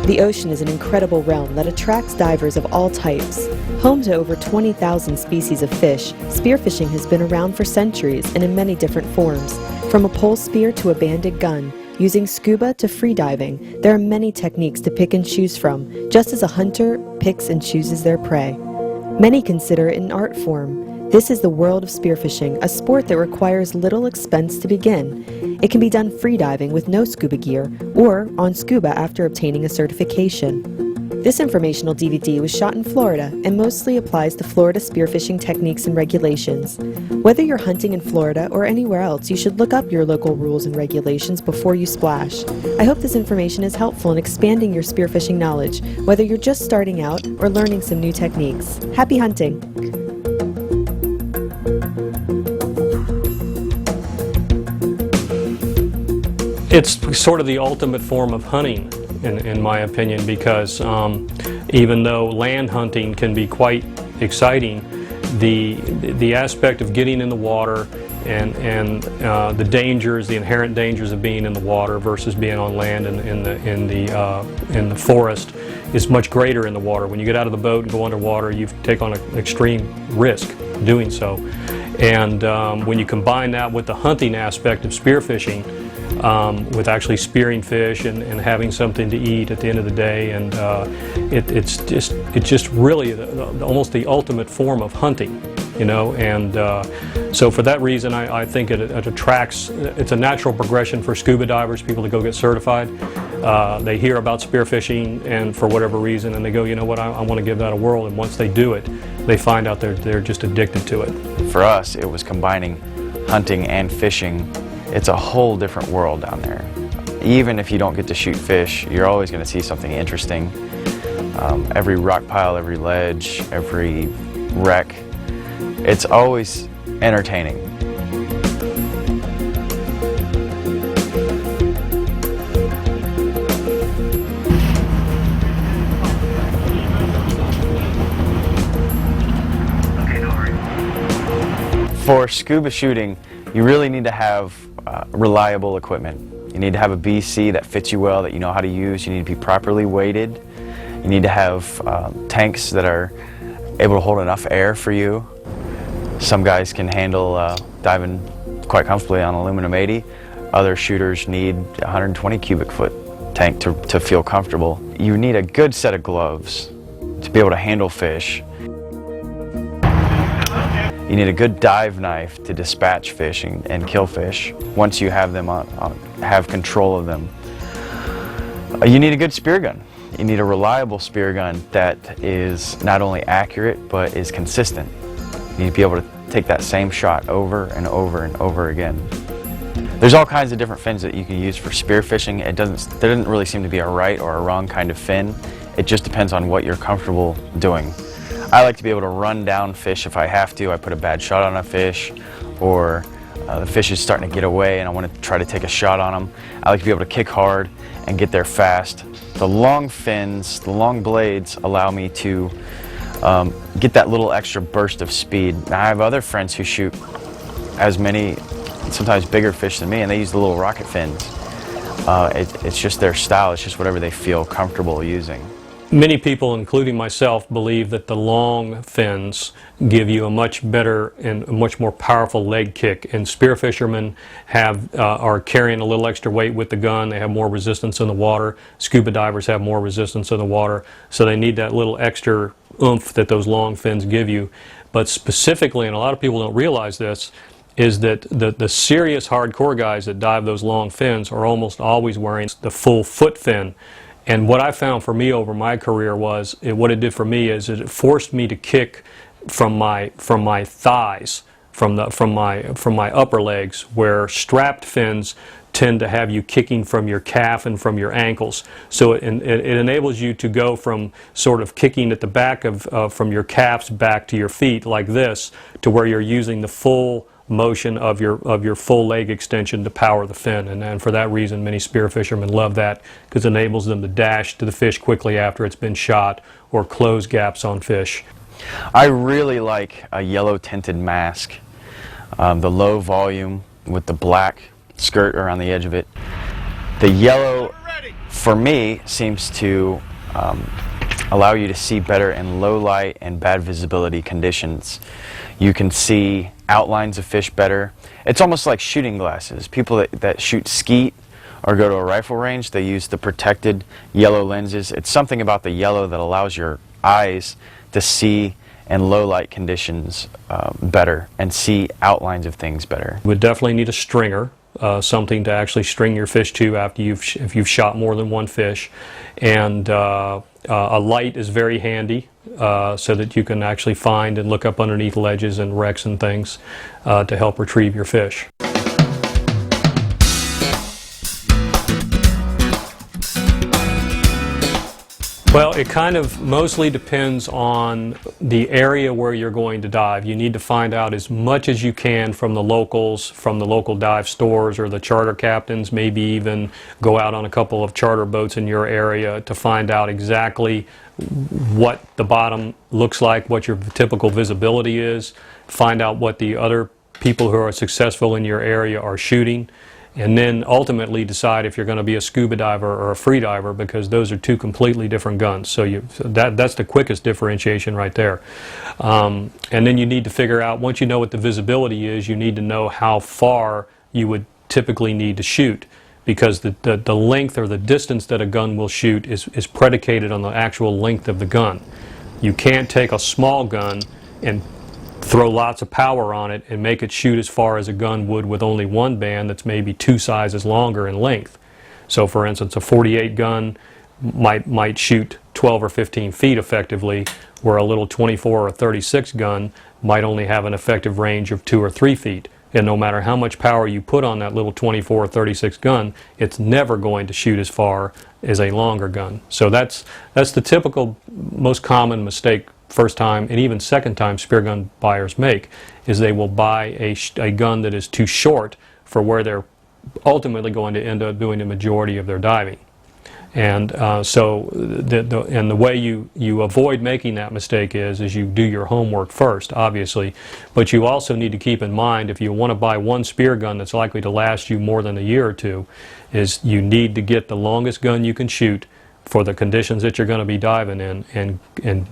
The ocean is an incredible realm that attracts divers of all types. Home to over 20,000 species of fish, spearfishing has been around for centuries and in many different forms. From a pole spear to a banded gun, using scuba to freediving, there are many techniques to pick and choose from, just as a hunter picks and chooses their prey. Many consider it an art form. This is the world of spearfishing, a sport that requires little expense to begin. It can be done freediving with no scuba gear, or on scuba after obtaining a certification. This informational DVD was shot in Florida and mostly applies to Florida spearfishing techniques and regulations. Whether you're hunting in Florida or anywhere else, you should look up your local rules and regulations before you splash. I hope this information is helpful in expanding your spearfishing knowledge, whether you're just starting out or learning some new techniques. Happy hunting! It's sort of the ultimate form of hunting, in my opinion, because even though land hunting can be quite exciting, the aspect of getting in the water and the dangers, the inherent dangers of being in the water versus being on land in the forest is much greater in the water. When you get out of the boat and go underwater, you take on an extreme risk doing so. And when you combine that with the hunting aspect of spearfishing, with actually spearing fish and having something to eat at the end of the day, and it's just really almost the ultimate form of hunting, you know. And so for that reason, I think it attracts. It's a natural progression for scuba divers, people to go get certified. They hear about spearfishing, and for whatever reason, and they go, you know what, I want to give that a whirl. And once they do it, they find out they're just addicted to it. For us, it was combining hunting and fishing. It's a whole different world down there. Even if you don't get to shoot fish, you're always going to see something interesting. Every rock pile, every ledge, every wreck, it's always entertaining. For scuba shooting, you really need to have reliable equipment. You need to have a BC that fits you well, that you know how to use. You need to be properly weighted. You need to have tanks that are able to hold enough air for you. Some guys can handle diving quite comfortably on aluminum 80. Other shooters need 120 cubic foot tank to feel comfortable. You need a good set of gloves to be able to handle fish. You need a good dive knife to dispatch fish and kill fish once you have them have control of them. You need a good spear gun. You need a reliable spear gun that is not only accurate but is consistent. You need to be able to take that same shot over and over and over again. There's all kinds of different fins that you can use for spearfishing. There doesn't really seem to be a right or a wrong kind of fin. It just depends on what you're comfortable doing. I like to be able to run down fish if I have to. I put a bad shot on a fish, or the fish is starting to get away and I want to try to take a shot on them. I like to be able to kick hard and get there fast. The long fins, the long blades allow me to get that little extra burst of speed. Now, I have other friends who shoot as many, sometimes bigger fish than me, and they use the little rocket fins. It's just their style. It's just whatever they feel comfortable using. Many people, including myself, believe that the long fins give you a much better and a much more powerful leg kick, and spear fishermen are carrying a little extra weight with the gun. They have more resistance in the water. Scuba divers have more resistance in the water, so they need that little extra oomph that those long fins give you. But specifically, and a lot of people don't realize this, is that the serious hardcore guys that dive those long fins are almost always wearing the full foot fin. And what I found for me over my career was, what it did for me is it forced me to kick from my thighs, from my upper legs, where strapped fins tend to have you kicking from your calf and from your ankles. So it enables you to go from sort of kicking at the back from your calves back to your feet like this, to where you're using the full motion of your full leg extension to power the fin. And for that reason, many spear fishermen love that, because it enables them to dash to the fish quickly after it's been shot or close gaps on fish. I really like a yellow tinted mask. The low volume with the black skirt around the edge of it. The yellow for me, seems to allow you to see better in low light and bad visibility conditions. You can see outlines of fish better. It's almost like shooting glasses. People that shoot skeet or go to a rifle range, they use the protected yellow lenses. It's something about the yellow that allows your eyes to see in low light conditions better and see outlines of things better. You would definitely need a stringer, something to actually string your fish to after if you've shot more than one fish, and a light is very handy so that you can actually find and look up underneath ledges and wrecks and things to help retrieve your fish. Well, it kind of mostly depends on the area where you're going to dive. You need to find out as much as you can from the locals, from the local dive stores or the charter captains, maybe even go out on a couple of charter boats in your area to find out exactly what the bottom looks like, what your typical visibility is, find out what the other people who are successful in your area are shooting, and then ultimately decide if you're going to be a scuba diver or a free diver, because those are two completely different guns. So that's the quickest differentiation right there. And then you need to figure out, once you know what the visibility is, you need to know how far you would typically need to shoot, because the length or the distance that a gun will shoot is predicated on the actual length of the gun. You can't take a small gun and throw lots of power on it and make it shoot as far as a gun would with only one band that's maybe 2 sizes longer in length. So for instance, a 48 gun might shoot 12 or 15 feet effectively, where a little 24 or 36 gun might only have an effective range of 2 or 3 feet. And no matter how much power you put on that little 24 or 36 gun, it's never going to shoot as far as a longer gun. So that's the typical, most common mistake first time and even second time spear gun buyers make, is they will buy a gun that is too short for where they're ultimately going to end up doing the majority of their diving. And so the way you avoid making that mistake is you do your homework first, obviously, but you also need to keep in mind, if you want to buy one spear gun that's likely to last you more than a year or two, is you need to get the longest gun you can shoot for the conditions that you're going to be diving in, and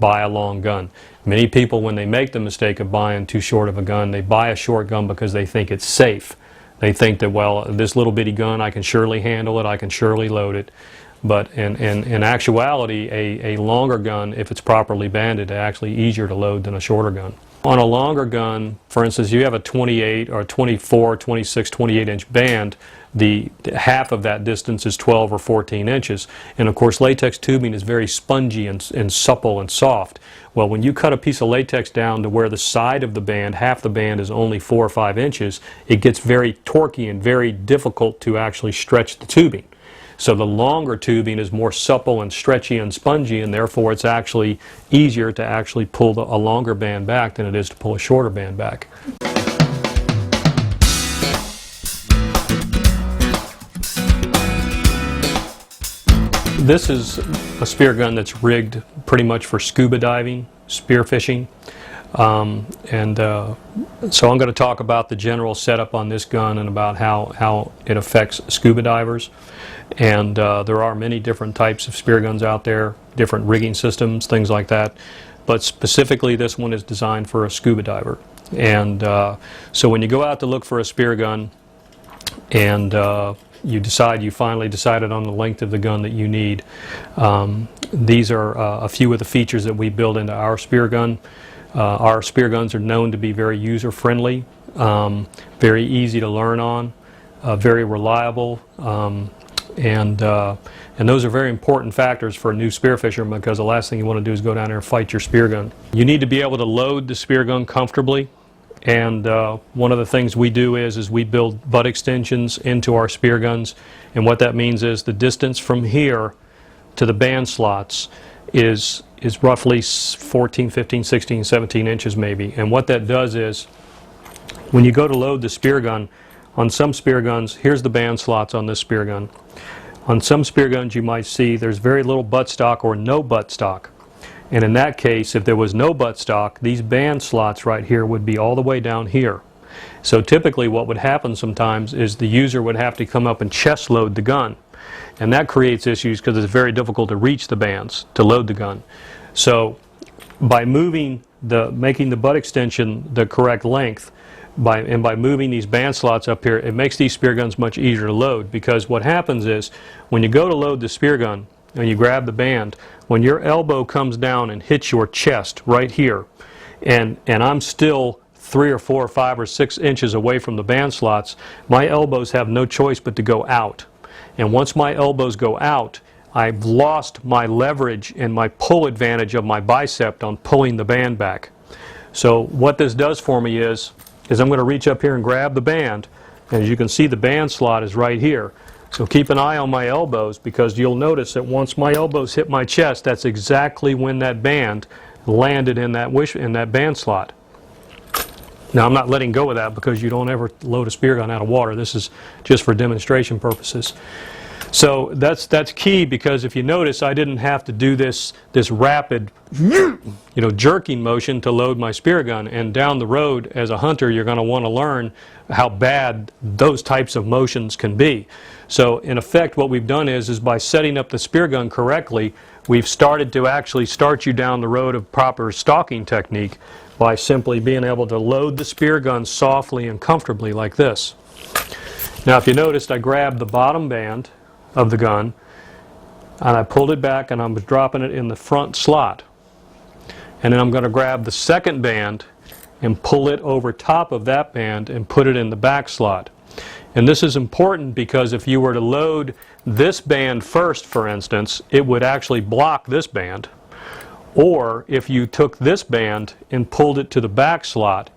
buy a long gun. Many people, when they make the mistake of buying too short of a gun, they buy a short gun because they think it's safe. They think that, well, this little bitty gun, I can surely handle it, I can surely load it. But in actuality, a longer gun, if it's properly banded, is actually easier to load than a shorter gun. On a longer gun, for instance, you have a 28 or 24, 26, 28-inch band, the half of that distance is 12 or 14 inches. And of course, latex tubing is very spongy and supple and soft. Well, when you cut a piece of latex down to where the side of the band, half the band, is only 4 or 5 inches, it gets very torquey and very difficult to actually stretch the tubing. So the longer tubing is more supple and stretchy and spongy, and therefore it's actually easier to actually pull a longer band back than it is to pull a shorter band back. This is a spear gun that's rigged pretty much for scuba diving, spearfishing. So I'm going to talk about the general setup on this gun and about how it affects scuba divers. And there are many different types of spear guns out there, different rigging systems, things like that. But specifically, this one is designed for a scuba diver. And so when you go out to look for a spear gun, and you finally decided on the length of the gun that you need, these are a few of the features that we build into our spear gun. Our spear guns are known to be very user-friendly, very easy to learn on, very reliable, and those are very important factors for a new spearfisherman, because the last thing you want to do is go down there and fight your spear gun. You need to be able to load the spear gun comfortably, and one of the things we do is we build butt extensions into our spear guns, and what that means is the distance from here to the band slots is roughly 14, 15, 16, 17 inches maybe. And what that does is, when you go to load the spear gun, on some spear guns, here's the band slots on this spear gun. On some spear guns you might see there's very little buttstock or no buttstock. And in that case, if there was no buttstock, these band slots right here would be all the way down here. So typically what would happen sometimes is the user would have to come up and chest load the gun. And that creates issues because it's very difficult to reach the bands to load the gun. So by making the butt extension the correct length, by moving these band slots up here, it makes these spear guns much easier to load, because what happens is when you go to load the spear gun and you grab the band, when your elbow comes down and hits your chest right here, and I'm still 3 or 4 or 5 or 6 inches away from the band slots, my elbows have no choice but to go out. And once my elbows go out, I've lost my leverage and my pull advantage of my bicep on pulling the band back. So what this does for me is I'm going to reach up here and grab the band, and as you can see, the band slot is right here. So keep an eye on my elbows, because you'll notice that once my elbows hit my chest, that's exactly when that band landed in that band slot. Now, I'm not letting go of that because you don't ever load a spear gun out of water. This is just for demonstration purposes. So that's key, because if you notice, I didn't have to do this rapid, jerking motion to load my spear gun. And down the road, as a hunter, you're going to want to learn how bad those types of motions can be. So in effect, what we've done is by setting up the spear gun correctly, we've started to actually start you down the road of proper stalking technique by simply being able to load the spear gun softly and comfortably like this. Now, if you noticed, I grabbed the bottom band of the gun and I pulled it back, and I'm dropping it in the front slot. And then I'm going to grab the second band and pull it over top of that band and put it in the back slot. And this is important because if you were to load this band first, for instance, it would actually block this band. Or if you took this band and pulled it to the back slot,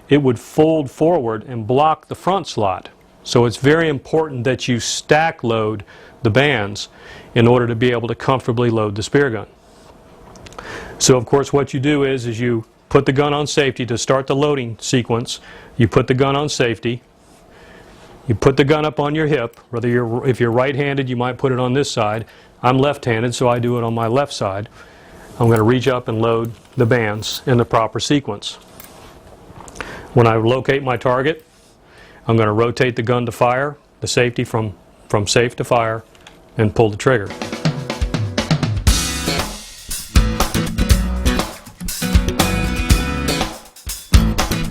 it would fold forward and block the front slot. So it's very important that you stack load the bands in order to be able to comfortably load the spear gun. So of course what you do is you put the gun on safety to start the loading sequence. You put the gun on safety. You put the gun up on your hip. If you're right-handed, you might put it on this side. I'm left-handed, so I do it on my left side. I'm going to reach up and load the bands in the proper sequence. When I locate my target, I'm going to rotate the gun to fire, the safety from safe to fire, and pull the trigger.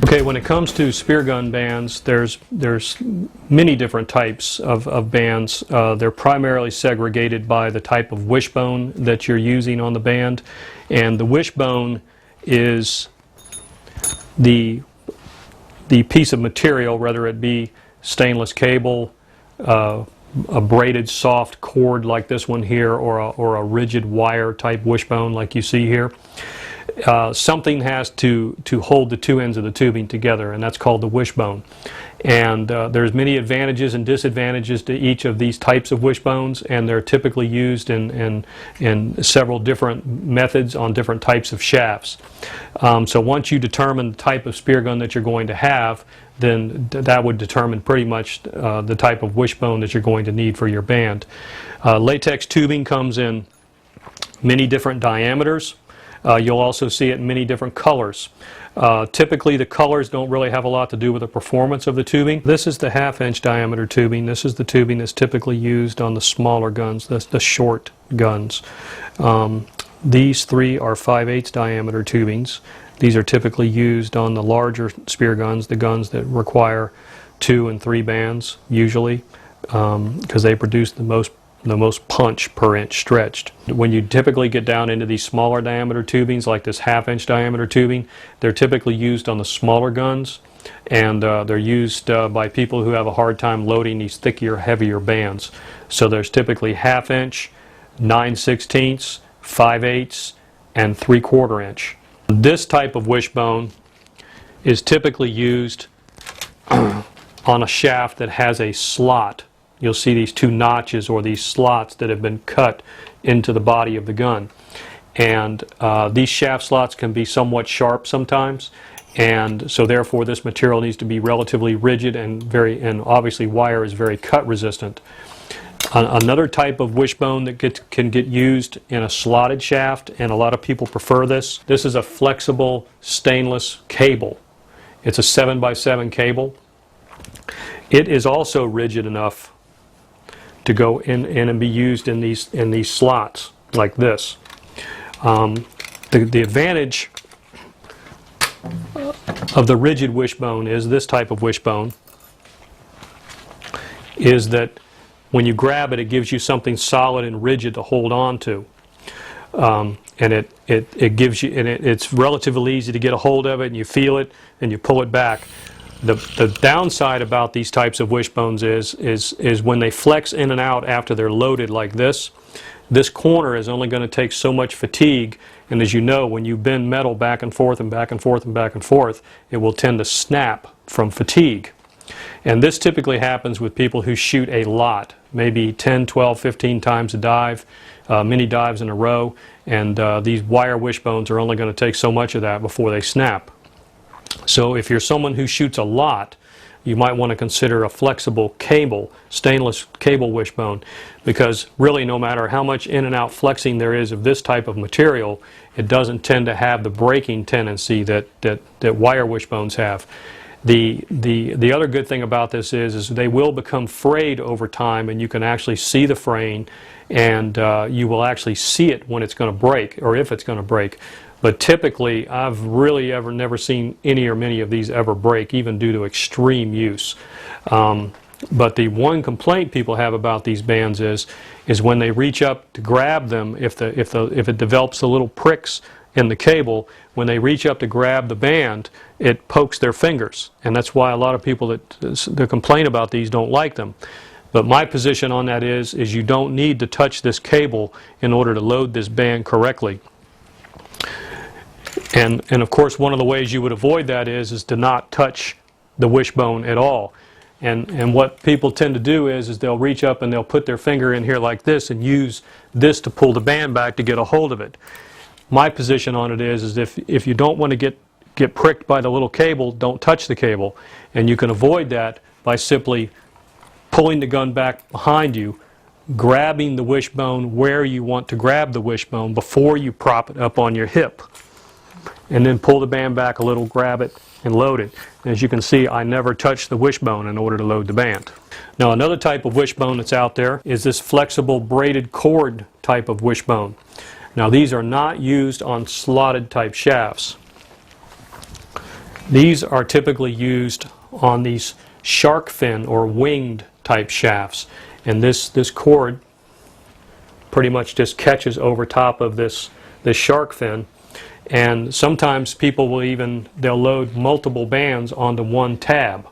Okay, when it comes to spear gun bands, there's many different types of bands. They're primarily segregated by the type of wishbone that you're using on the band, and the wishbone is the piece of material, whether it be stainless cable, a braided soft cord like this one here, or a rigid wire type wishbone like you see here. Something has to hold the two ends of the tubing together, and that's called the wishbone. And there's many advantages and disadvantages to each of these types of wishbones, and they're typically used in several different methods on different types of shafts. So once you determine the type of spear gun that you're going to have, then that would determine pretty much the type of wishbone that you're going to need for your band. Latex tubing comes in many different diameters. You'll also see it in many different colors. Typically the colors don't really have a lot to do with the performance of the tubing. This is the 1/2-inch diameter tubing. This is the tubing that's typically used on the smaller guns, the short guns. These three are 5/8 diameter tubings. These are typically used on the larger spear guns, the guns that require 2 and 3 bands usually, because they produce the most punch per inch stretched. When you typically get down into these smaller diameter tubings, like this 1/2-inch diameter tubing, they're typically used on the smaller guns, and they're used by people who have a hard time loading these thicker, heavier bands. So there's typically 1/2-inch, 9/16, 5/8, and 3/4 inch. This type of wishbone is typically used on a shaft that has a slot. You'll see these 2 notches or these slots that have been cut into the body of the gun. And these shaft slots can be somewhat sharp sometimes, and so therefore this material needs to be relatively rigid and obviously wire is very cut resistant. Another type of wishbone that can get used in a slotted shaft, and a lot of people prefer this. This is a flexible stainless cable. It's a 7x7 cable. It is also rigid enough to go in and be used in these slots like this. The advantage of the rigid wishbone is this type of wishbone is that when you grab it, it gives you something solid and rigid to hold on to. And it gives you, and it's relatively easy to get a hold of it, and you feel it, and you pull it back. The downside about these types of wishbones is when they flex in and out after they're loaded like this corner is only going to take so much fatigue, and as you know, when you bend metal back and forth and back and forth and back and forth, it will tend to snap from fatigue. And this typically happens with people who shoot a lot, maybe 10, 12, 15 times a dive, many dives in a row, and these wire wishbones are only going to take so much of that before they snap. So if you're someone who shoots a lot, you might want to consider a flexible cable, stainless cable wishbone, because really no matter how much in and out flexing there is of this type of material, it doesn't tend to have the breaking tendency that wire wishbones have. The other good thing about this is they will become frayed over time, and you can actually see the fraying, and you will actually see it when it's going to break, or if it's going to break. But typically, I've really never seen any or many of these ever break, even due to extreme use. But the one complaint people have about these bands is when they reach up to grab them, if it develops the little pricks in the cable, when they reach up to grab the band, it pokes their fingers, and that's why a lot of people that complain about these don't like them. But my position on that is you don't need to touch this cable in order to load this band correctly. And of course, one of the ways you would avoid that is to not touch the wishbone at all. And what people tend to do is they'll reach up and they'll put their finger in here like this and use this to pull the band back to get a hold of it. My position on it is if you don't want to get pricked by the little cable, don't touch the cable. And you can avoid that by simply pulling the gun back behind you, grabbing the wishbone where you want to grab the wishbone before you prop it up on your hip. And then pull the band back a little, grab it, and load it. And as you can see, I never touch the wishbone in order to load the band. Now another type of wishbone that's out there is this flexible braided cord type of wishbone. Now these are not used on slotted type shafts. These are typically used on these shark fin or winged type shafts. And this cord pretty much just catches over top of this shark fin. And sometimes people they'll load multiple bands onto one tab.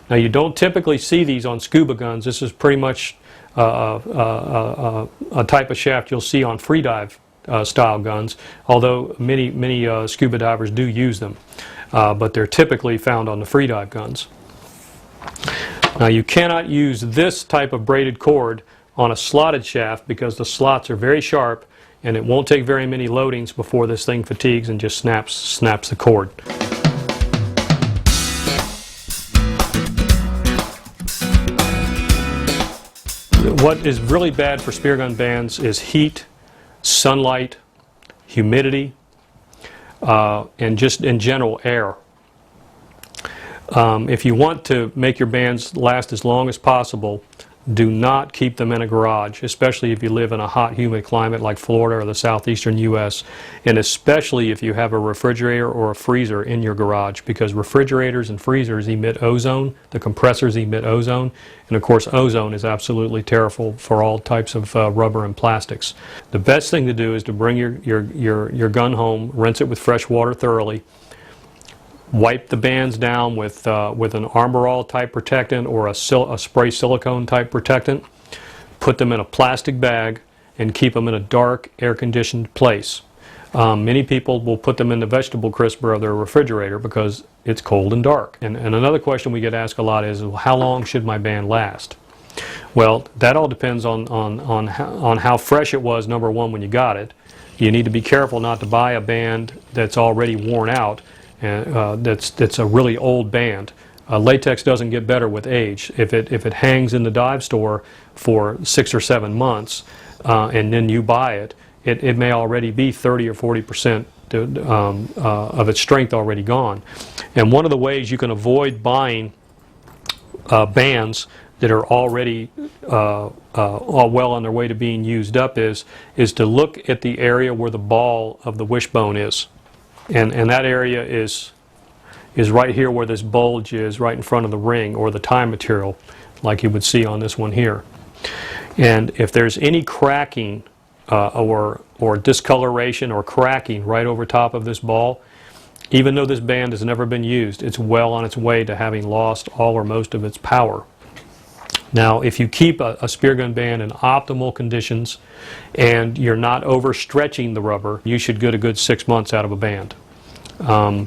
Now you don't typically see these on scuba guns. This is pretty much a type of shaft you'll see on freedive style guns, although many scuba divers do use them. But they're typically found on the freedive guns. Now you cannot use this type of braided cord on a slotted shaft because the slots are very sharp, and it won't take very many loadings before this thing fatigues and just snaps the cord. What is really bad for spear gun bands is heat, sunlight, humidity, and just in general air. If you want to make your bands last as long as possible, do not keep them in a garage, especially if you live in a hot, humid climate like Florida or the southeastern U.S., and especially if you have a refrigerator or a freezer in your garage, because refrigerators and freezers emit ozone, the compressors emit ozone, and of course ozone is absolutely terrible for all types of rubber and plastics. The best thing to do is to bring your gun home, rinse it with fresh water thoroughly, wipe the bands down with an Armor All type protectant or a spray silicone type protectant. Put them in a plastic bag and keep them in a dark, air-conditioned place. Many people will put them in the vegetable crisper of their refrigerator because it's cold and dark. And another question we get asked a lot is, well, how long should my band last? Well, that all depends on how fresh it was, number one, when you got it. You need to be careful not to buy a band that's already worn out, that's a really old band. Latex doesn't get better with age. If it hangs in the dive store for 6 or 7 months and then you buy it, it may already be 30 or 40% of its strength already gone. And one of the ways you can avoid buying bands that are already all well on their way to being used up is to look at the area where the ball of the wishbone is. And that area is right here where this bulge is, right in front of the ring or the tie material, like you would see on this one here. And if there's any cracking or discoloration or cracking right over top of this ball, even though this band has never been used, it's well on its way to having lost all or most of its power. Now, if you keep a spear gun band in optimal conditions and you're not overstretching the rubber, you should get a good 6 months out of a band.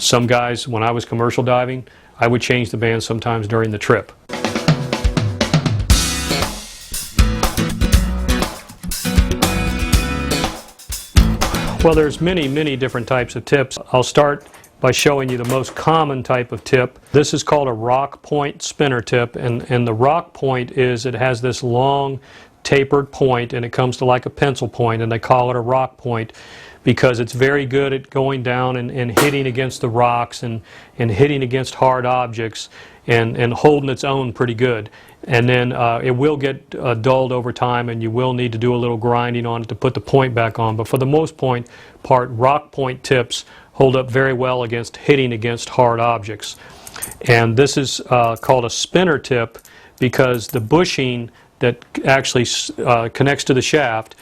Some guys, when I was commercial diving, I would change the band sometimes during the trip. Well, there's many different types of tips. I'll start by showing you the most common type of tip. This is called a rock point spinner tip, and the rock point is, it has this long tapered point and it comes to like a pencil point, and they call it a rock point because it's very good at going down and hitting against the rocks and hitting against hard objects and holding its own pretty good. And then it will get dulled over time, and you will need to do a little grinding on it to put the point back on. But for the most part, rock point tips hold up very well against hitting against hard objects. And this is called a spinner tip because the bushing that actually connects to the shaft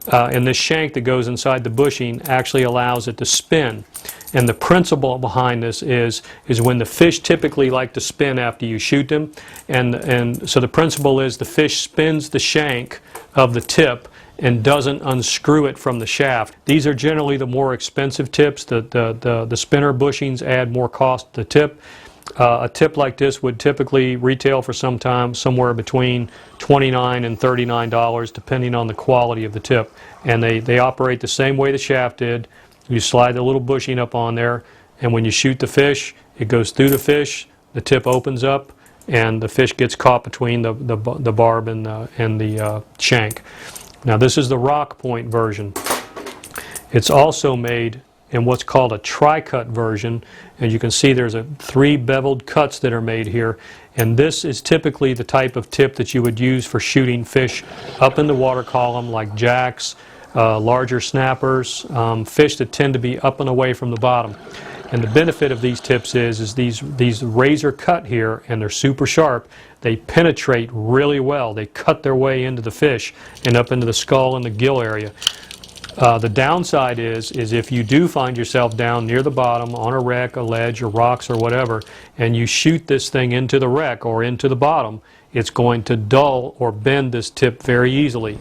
and this shank that goes inside the bushing actually allows it to spin. And the principle behind this is when the fish typically like to spin after you shoot them, and so the principle is the fish spins the shank of the tip and doesn't unscrew it from the shaft. These are generally the more expensive tips. The spinner bushings add more cost to the tip. A tip like this would typically retail for somewhere between $29 and $39 depending on the quality of the tip. And they operate the same way the shaft did. You slide the little bushing up on there, and when you shoot the fish, it goes through the fish, the tip opens up, and the fish gets caught between the barb and the shank. Now this is the rock point version. It's also made in what's called a tri-cut version, and you can see there's 3 beveled cuts that are made here, and this is typically the type of tip that you would use for shooting fish up in the water column like jacks, larger snappers, fish that tend to be up and away from the bottom. And the benefit of these tips is these razor cut here, and they're super sharp. They penetrate really well. They cut their way into the fish and up into the skull and the gill area. The downside is if you do find yourself down near the bottom on a wreck, a ledge, or rocks or whatever, and you shoot this thing into the wreck or into the bottom, it's going to dull or bend this tip very easily.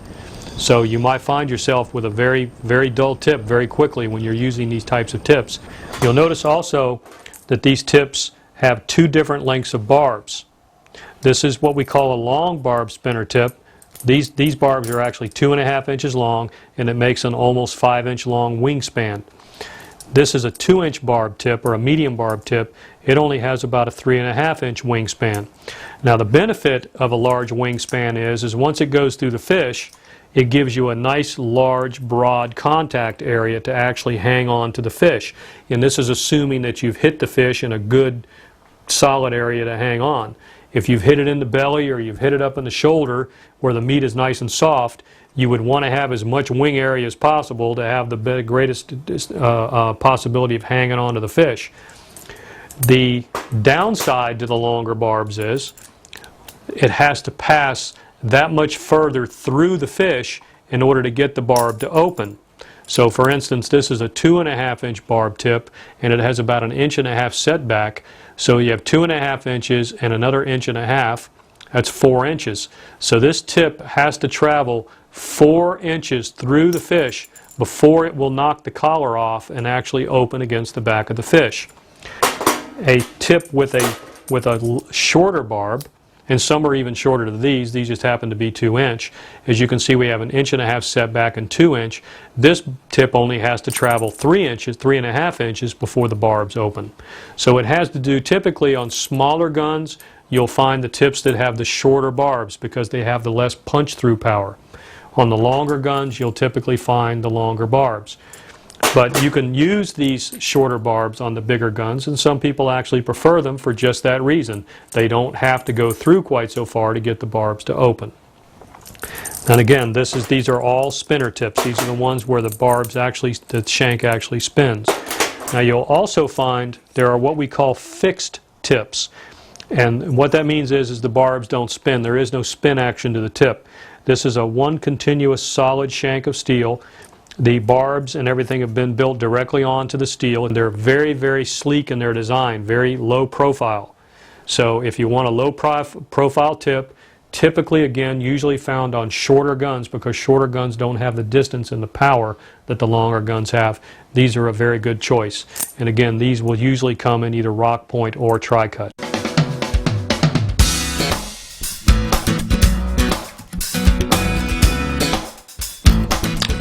So you might find yourself with a very dull tip very quickly when you're using these types of tips. You'll notice also that these tips have 2 different lengths of barbs. This is what we call a long barb spinner tip. These barbs are actually 2.5 inches long, and it makes an almost 5-inch long wingspan. This is a 2-inch barb tip, or a medium barb tip. It only has about a 3.5-inch wingspan. Now the benefit of a large wingspan is once it goes through the fish, it gives you a nice large broad contact area to actually hang on to the fish. And this is assuming that you've hit the fish in a good solid area to hang on. If you've hit it in the belly or you've hit it up in the shoulder where the meat is nice and soft, you would want to have as much wing area as possible to have the greatest possibility of hanging on to the fish. The downside to the longer barbs is it has to pass that much further through the fish in order to get the barb to open. So for instance, this is a 2.5-inch barb tip, and it has about 1.5 inches setback. So you have 2.5 inches and another 1.5 inches. That's 4 inches. So this tip has to travel 4 inches through the fish before it will knock the collar off and actually open against the back of the fish. A tip with a shorter barb, and some are even shorter than these just happen to be 2-inch. As you can see, we have 1.5 inches setback and 2-inch. This tip only has to travel 3.5 inches before the barbs open. So it has to do, typically on smaller guns, you'll find the tips that have the shorter barbs because they have the less punch through power. On the longer guns, you'll typically find the longer barbs. But you can use these shorter barbs on the bigger guns, and some people actually prefer them for just that reason. They don't have to go through quite so far to get the barbs to open. And again, these are all spinner tips. These are the ones where the barbs actually, the shank actually spins. Now you'll also find there are what we call fixed tips. And what that means is the barbs don't spin. There is no spin action to the tip. This is a one continuous solid shank of steel. The barbs and everything have been built directly onto the steel, and they're very, very sleek in their design, very low profile. So if you want a low profile tip, typically, again, usually found on shorter guns, because shorter guns don't have the distance and the power that the longer guns have, these are a very good choice. And again, these will usually come in either rock point or tri-cut.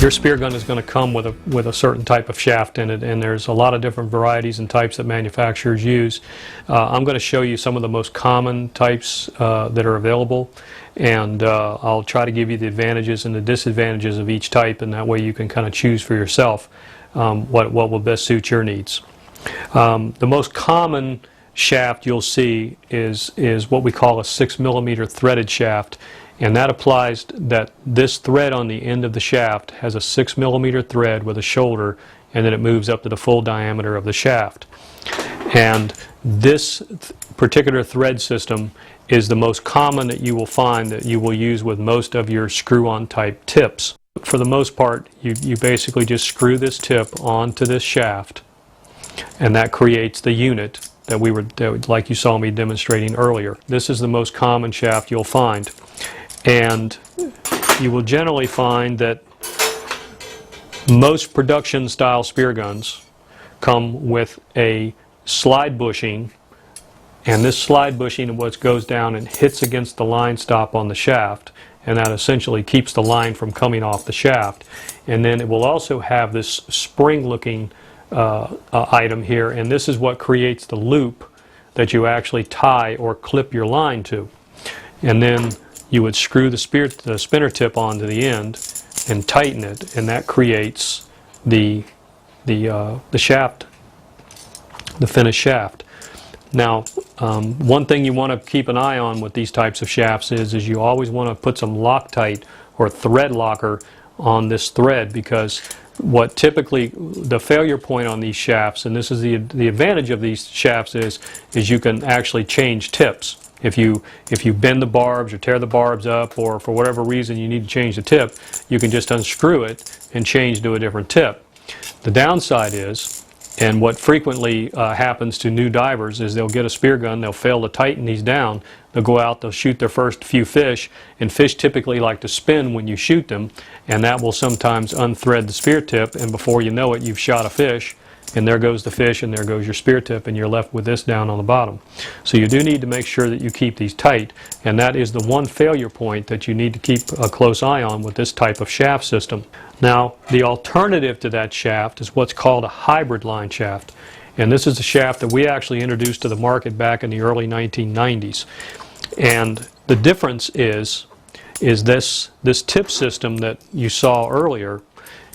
Your spear gun is going to come with a certain type of shaft in it, and there's a lot of different varieties and types that manufacturers use. I'm going to show you some of the most common types that are available, and I'll try to give you the advantages and the disadvantages of each type, and that way you can kind of choose for yourself what will best suit your needs. The most common shaft you'll see is what we call a 6mm threaded shaft. And that applies that this thread on the end of the shaft has a 6mm thread with a shoulder, and then it moves up to the full diameter of the shaft. And this particular thread system is the most common that you will find that you will use with most of your screw-on type tips. For the most part, you basically just screw this tip onto this shaft, and that creates the unit that like you saw me demonstrating earlier. This is the most common shaft you'll find. And you will generally find that most production style spear guns come with a slide bushing, and this slide bushing what goes down and hits against the line stop on the shaft, and that essentially keeps the line from coming off the shaft. And then it will also have this spring looking item here, and this is what creates the loop that you actually tie or clip your line to. And then you would screw the spinner tip onto the end and tighten it, and that creates the shaft, the finished shaft. Now, one thing you want to keep an eye on with these types of shafts is you always want to put some Loctite or thread locker on this thread, because what typically the failure point on these shafts, and this is the advantage of these shafts, is you can actually change tips. If you bend the barbs or tear the barbs up, or for whatever reason you need to change the tip, you can just unscrew it and change to a different tip. The downside is, and what frequently happens to new divers, is they'll get a spear gun, they'll fail to tighten these down, they'll go out, they'll shoot their first few fish, and fish typically like to spin when you shoot them, and that will sometimes unthread the spear tip, and before you know it, you've shot a fish, and there goes the fish, and there goes your spear tip, and you're left with this down on the bottom. So you do need to make sure that you keep these tight, and that is the one failure point that you need to keep a close eye on with this type of shaft system. Now, the alternative to that shaft is what's called a hybrid line shaft, and this is a shaft that we actually introduced to the market back in the early 1990s. And the difference is this tip system that you saw earlier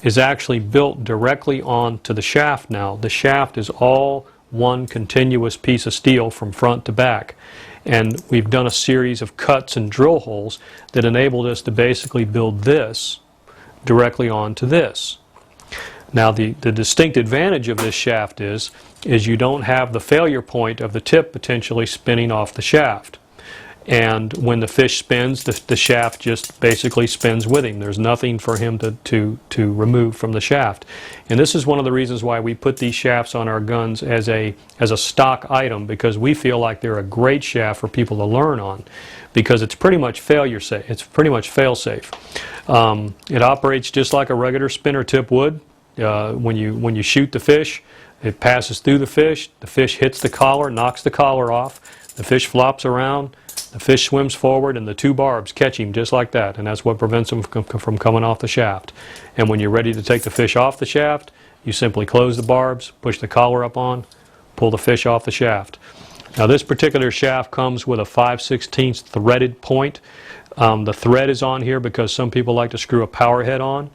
is actually built directly onto the shaft now. The shaft is all one continuous piece of steel from front to back. And we've done a series of cuts and drill holes that enabled us to basically build this directly onto this. Now the distinct advantage of this shaft is you don't have the failure point of the tip potentially spinning off the shaft. And when the fish spins, the shaft just basically spins with him. There's nothing for him to remove from the shaft. And this is one of the reasons why we put these shafts on our guns as a stock item, because we feel like they're a great shaft for people to learn on, because it's pretty much failure safe. It's pretty much fail safe. It operates just like a regular spinner tip would. When you shoot the fish, it passes through the fish hits the collar, knocks the collar off, the fish flops around, the fish swims forward, and the two barbs catch him just like that, and that's what prevents him from coming off the shaft. And when you're ready to take the fish off the shaft, you simply close the barbs, push the collar up on, pull the fish off the shaft. Now this particular shaft comes with a 5/16 threaded point. The thread is on here because some people like to screw a power head on.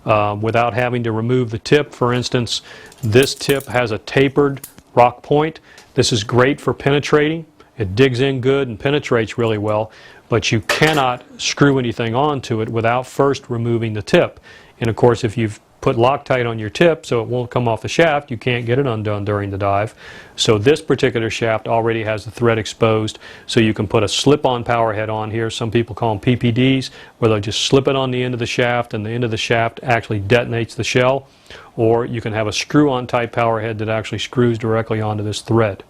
without having to remove the tip. For instance, this tip has a tapered rock point. This is great for penetrating. It digs in good and penetrates really well, but you cannot screw anything onto it without first removing the tip. And of course, if you've put Loctite on your tip so it won't come off the shaft, you can't get it undone during the dive. So this particular shaft already has the thread exposed, so you can put a slip-on power head on here. Some people call them PPDs, where they'll just slip it on the end of the shaft and the end of the shaft actually detonates the shell. Or you can have a screw-on type power head that actually screws directly onto this thread.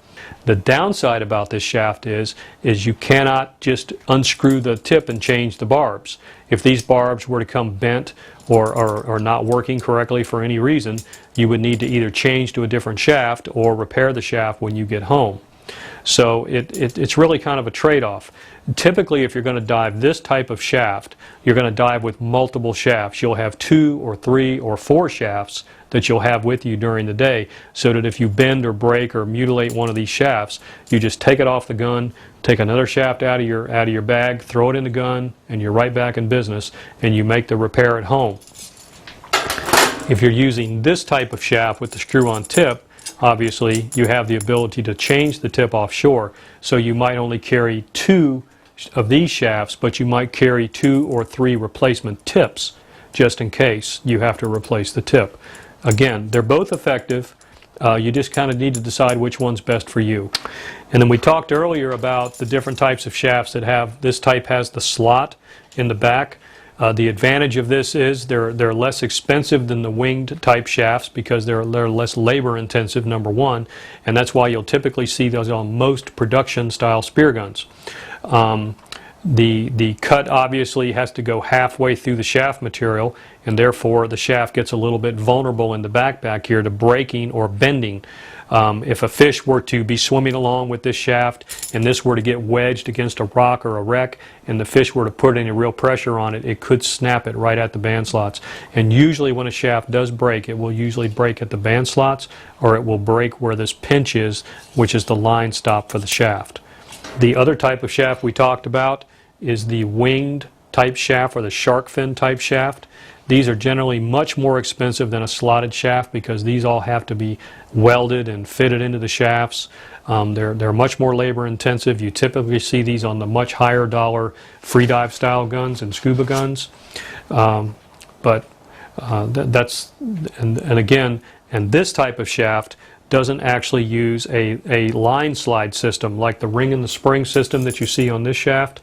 The downside about this shaft is you cannot just unscrew the tip and change the barbs. If these barbs were to come bent or not working correctly for any reason, you would need to either change to a different shaft or repair the shaft when you get home. So it's really kind of a trade-off. Typically, if you're going to dive this type of shaft, you're going to dive with multiple shafts. You'll have 2 or 3 or 4 shafts that you'll have with you during the day, so that if you bend or break or mutilate one of these shafts, you just take it off the gun, take another shaft out of your bag, throw it in the gun, and you're right back in business, and you make the repair at home. If you're using this type of shaft with the screw-on tip, obviously you have the ability to change the tip offshore, so you might only carry 2 of these shafts, but you might carry 2 or 3 replacement tips just in case you have to replace the tip. Again, they're both effective. You just kind of need to decide which one's best for you. And then we talked earlier about the different types of shafts that have, this type has the slot in the back. The advantage of this is they're less expensive than the winged type shafts because they're less labor intensive, number one, and that's why you'll typically see those on most production style spear guns. The cut obviously has to go halfway through the shaft material, and therefore the shaft gets a little bit vulnerable in the back here to breaking or bending. If a fish were to be swimming along with this shaft and this were to get wedged against a rock or a wreck and the fish were to put any real pressure on it, it could snap it right at the band slots. And usually when a shaft does break, it will usually break at the band slots, or it will break where this pinch is, which is the line stop for the shaft. The other type of shaft we talked about is the winged type shaft or the shark fin type shaft. These are generally much more expensive than a slotted shaft because these all have to be welded and fitted into the shafts. They're much more labor intensive. You typically see these on the much higher dollar free dive style guns and scuba guns. And this type of shaft doesn't actually use a line slide system like the ring and the spring system that you see on this shaft.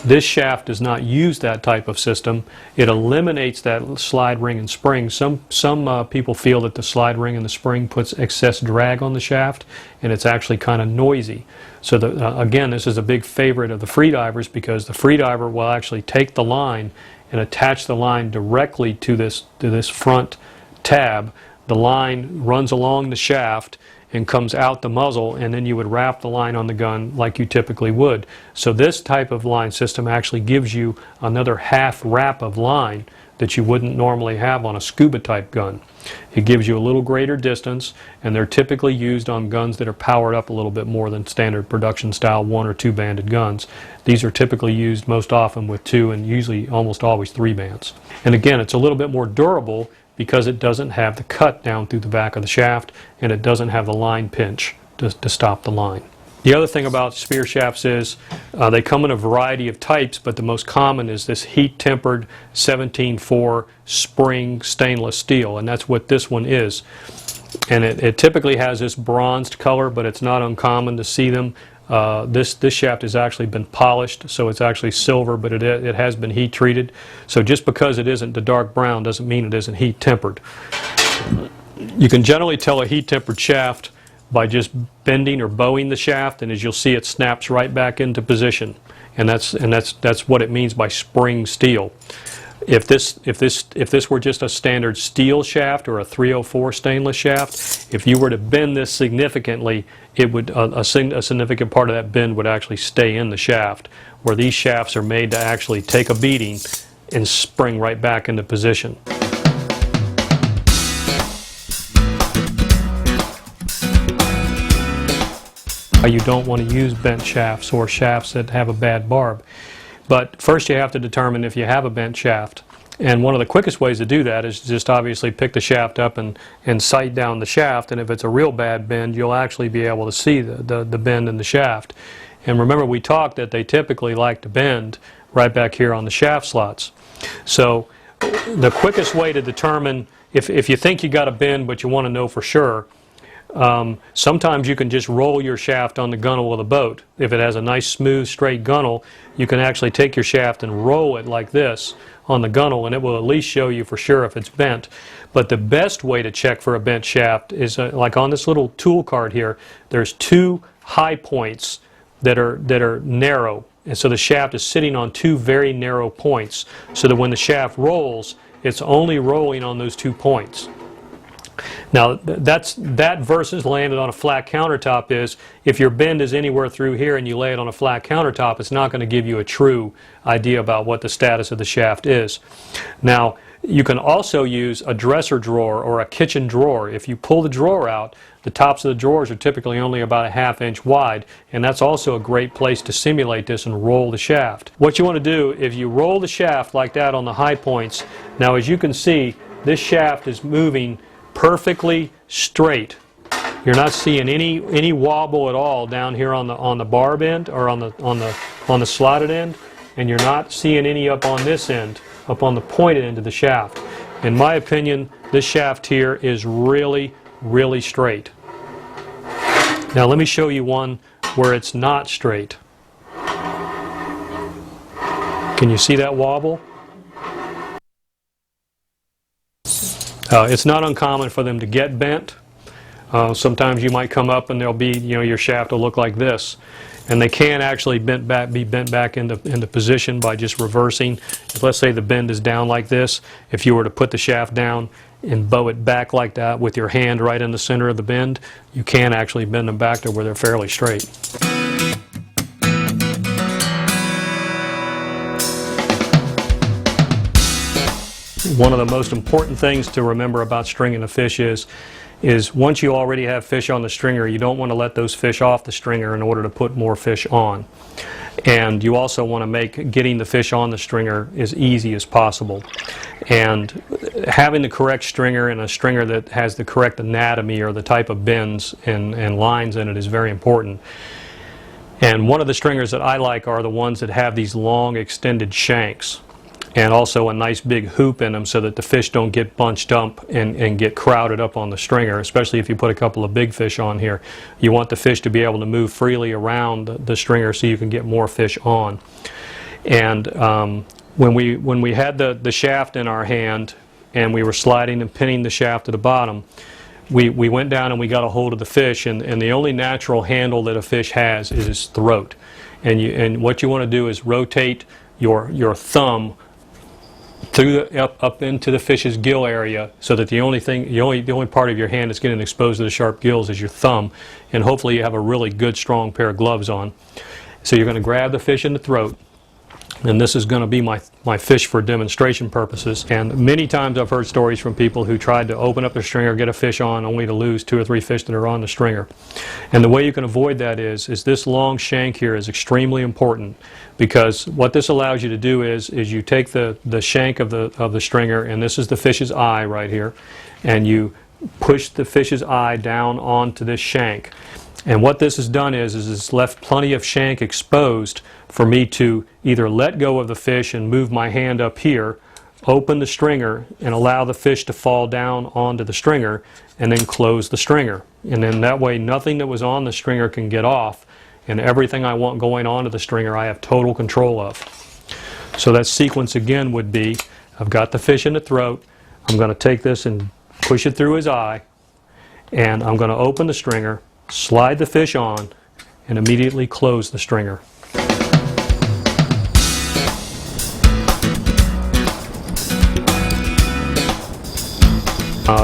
This shaft does not use that type of system. It eliminates that slide ring and spring. Some people feel that the slide ring and the spring puts excess drag on the shaft, and it's actually kind of noisy. So again, this is a big favorite of the freedivers because the freediver will actually take the line and attach the line directly to this front tab. The line runs along the shaft and comes out the muzzle, and then you would wrap the line on the gun like you typically would. So this type of line system actually gives you another half wrap of line that you wouldn't normally have on a scuba type gun. It gives you a little greater distance, and they're typically used on guns that are powered up a little bit more than standard production style 1 or 2 banded guns. These are typically used most often with 2 and usually almost always 3 bands. And again, it's a little bit more durable because it doesn't have the cut down through the back of the shaft, and it doesn't have the line pinch to stop the line. The other thing about spear shafts is they come in a variety of types, but the most common is this heat-tempered 17-4 spring stainless steel, and that's what this one is. And it typically has this bronzed color, but it's not uncommon to see them. This shaft has actually been polished, so it's actually silver, but it has been heat treated. So just because it isn't the dark brown doesn't mean it isn't heat tempered. You can generally tell a heat tempered shaft by just bending or bowing the shaft, and as you'll see, it snaps right back into position. And that's what it means by spring steel. If this were just a standard steel shaft or a 304 stainless shaft, if you were to bend this significantly, it would a significant part of that bend would actually stay in the shaft, where these shafts are made to actually take a beating and spring right back into position. You don't want to use bent shafts or shafts that have a bad barb. But first you have to determine if you have a bent shaft. And one of the quickest ways to do that is just obviously pick the shaft up and sight down the shaft, and if it's a real bad bend, you'll actually be able to see the bend in the shaft. And remember, we talked that they typically like to bend right back here on the shaft slots. So the quickest way to determine if you think you got a bend but you want to know for sure, sometimes you can just roll your shaft on the gunnel of the boat. If it has a nice smooth straight gunnel, you can actually take your shaft and roll it like this on the gunnel, and it will at least show you for sure if it's bent. But the best way to check for a bent shaft is like on this little tool card here, there's two high points that are narrow, and so the shaft is sitting on two very narrow points, so that when the shaft rolls, it's only rolling on those 2 points. Now that versus landed on a flat countertop is, if your bend is anywhere through here and you lay it on a flat countertop, it's not going to give you a true idea about what the status of the shaft is. Now you can also use a dresser drawer or a kitchen drawer. If you pull the drawer out, the tops of the drawers are typically only about a ½ inch wide, and that's also a great place to simulate this and roll the shaft. What you want to do is you roll the shaft like that on the high points. Now as you can see, this shaft is moving perfectly straight. You're not seeing any wobble at all down here on the barb end or on the slotted end, and you're not seeing any up on this end, up on the pointed end of the shaft. In my opinion, this shaft here is really straight. Now let me show you one where it's not straight. Can you see that wobble? It's not uncommon for them to get bent. Sometimes you might come up and there'll be, your shaft will look like this. And they can actually be bent back into position by just reversing. If, let's say the bend is down like this, if you were to put the shaft down and bow it back like that with your hand right in the center of the bend, you can actually bend them back to where they're fairly straight. One of the most important things to remember about stringing a fish is once you already have fish on the stringer, you don't want to let those fish off the stringer in order to put more fish on. And you also want to make getting the fish on the stringer as easy as possible. And having the correct stringer and a stringer that has the correct anatomy or the type of bends and lines in it is very important. And one of the stringers that I like are the ones that have these long extended shanks, and also a nice big hoop in them so that the fish don't get bunched up and get crowded up on the stringer, especially if you put a couple of big fish on here. You want the fish to be able to move freely around the stringer so you can get more fish on. And when we had the shaft in our hand and we were sliding and pinning the shaft to the bottom, we went down and we got a hold of the fish, and the only natural handle that a fish has is his throat. And what you want to do is rotate your thumb through up into the fish's gill area, so that the only part of your hand that's getting exposed to the sharp gills is your thumb, and hopefully you have a really good strong pair of gloves on. So you're going to grab the fish in the throat, and this is going to be my fish for demonstration purposes. And many times I've heard stories from people who tried to open up the stringer, get a fish on, only to lose 2 or 3 fish that are on the stringer. And the way you can avoid that is this long shank here is extremely important, because what this allows you to do is you take the shank of the stringer, and this is the fish's eye right here, and you push the fish's eye down onto this shank. And what this has done is it's left plenty of shank exposed for me to either let go of the fish and move my hand up here, open the stringer and allow the fish to fall down onto the stringer, and then close the stringer. And then that way nothing that was on the stringer can get off, and everything I want going onto the stringer I have total control of. So that sequence again would be, I've got the fish in the throat, I'm going to take this and push it through his eye, and I'm going to open the stringer, slide the fish on, and immediately close the stringer.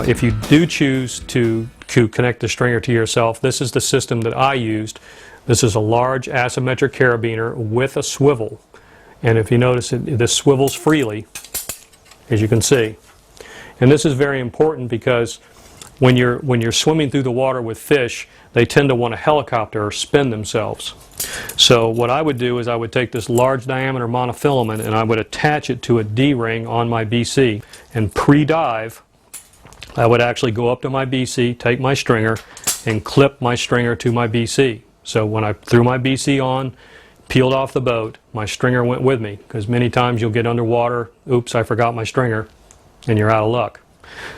If you do choose to connect the stringer to yourself, this is the system that I used. This is a large asymmetric carabiner with a swivel, and if you notice this swivels freely, as you can see. And this is very important because when you're swimming through the water with fish, they tend to want to helicopter or spin themselves. So what I would do is I would take this large diameter monofilament and I would attach it to a D-ring on my BC, and pre-dive I would actually go up to my BC, take my stringer, and clip my stringer to my BC. So when I threw my BC on, peeled off the boat, my stringer went with me, because many times you'll get underwater, oops, I forgot my stringer, and you're out of luck.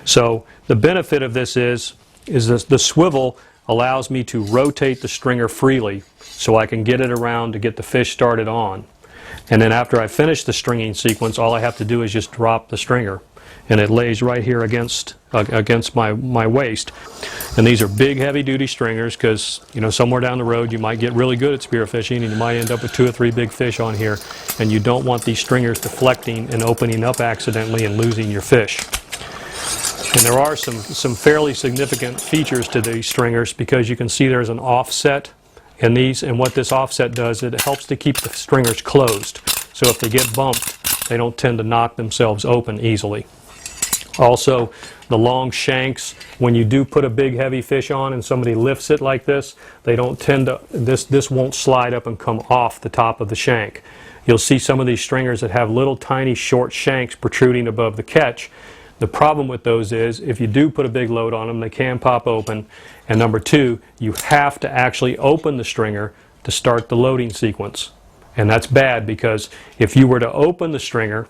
So the benefit of this is this, the swivel allows me to rotate the stringer freely so I can get it around to get the fish started on. And then after I finish the stringing sequence, all I have to do is just drop the stringer. And it lays right here against my waist. And these are big, heavy-duty stringers, because somewhere down the road you might get really good at spearfishing and you might end up with 2 or 3 big fish on here, and you don't want these stringers deflecting and opening up accidentally and losing your fish. And there are some fairly significant features to these stringers, because you can see there's an offset in these, and what this offset does, it helps to keep the stringers closed. So if they get bumped, they don't tend to knock themselves open easily. Also, the long shanks, when you do put a big heavy fish on and somebody lifts it like this, they don't tend to, this won't slide up and come off the top of the shank. You'll see some of these stringers that have little tiny short shanks protruding above the catch. The problem with those is, if you do put a big load on them, they can pop open. And number 2, you have to actually open the stringer to start the loading sequence. And that's bad, because if you were to open the stringer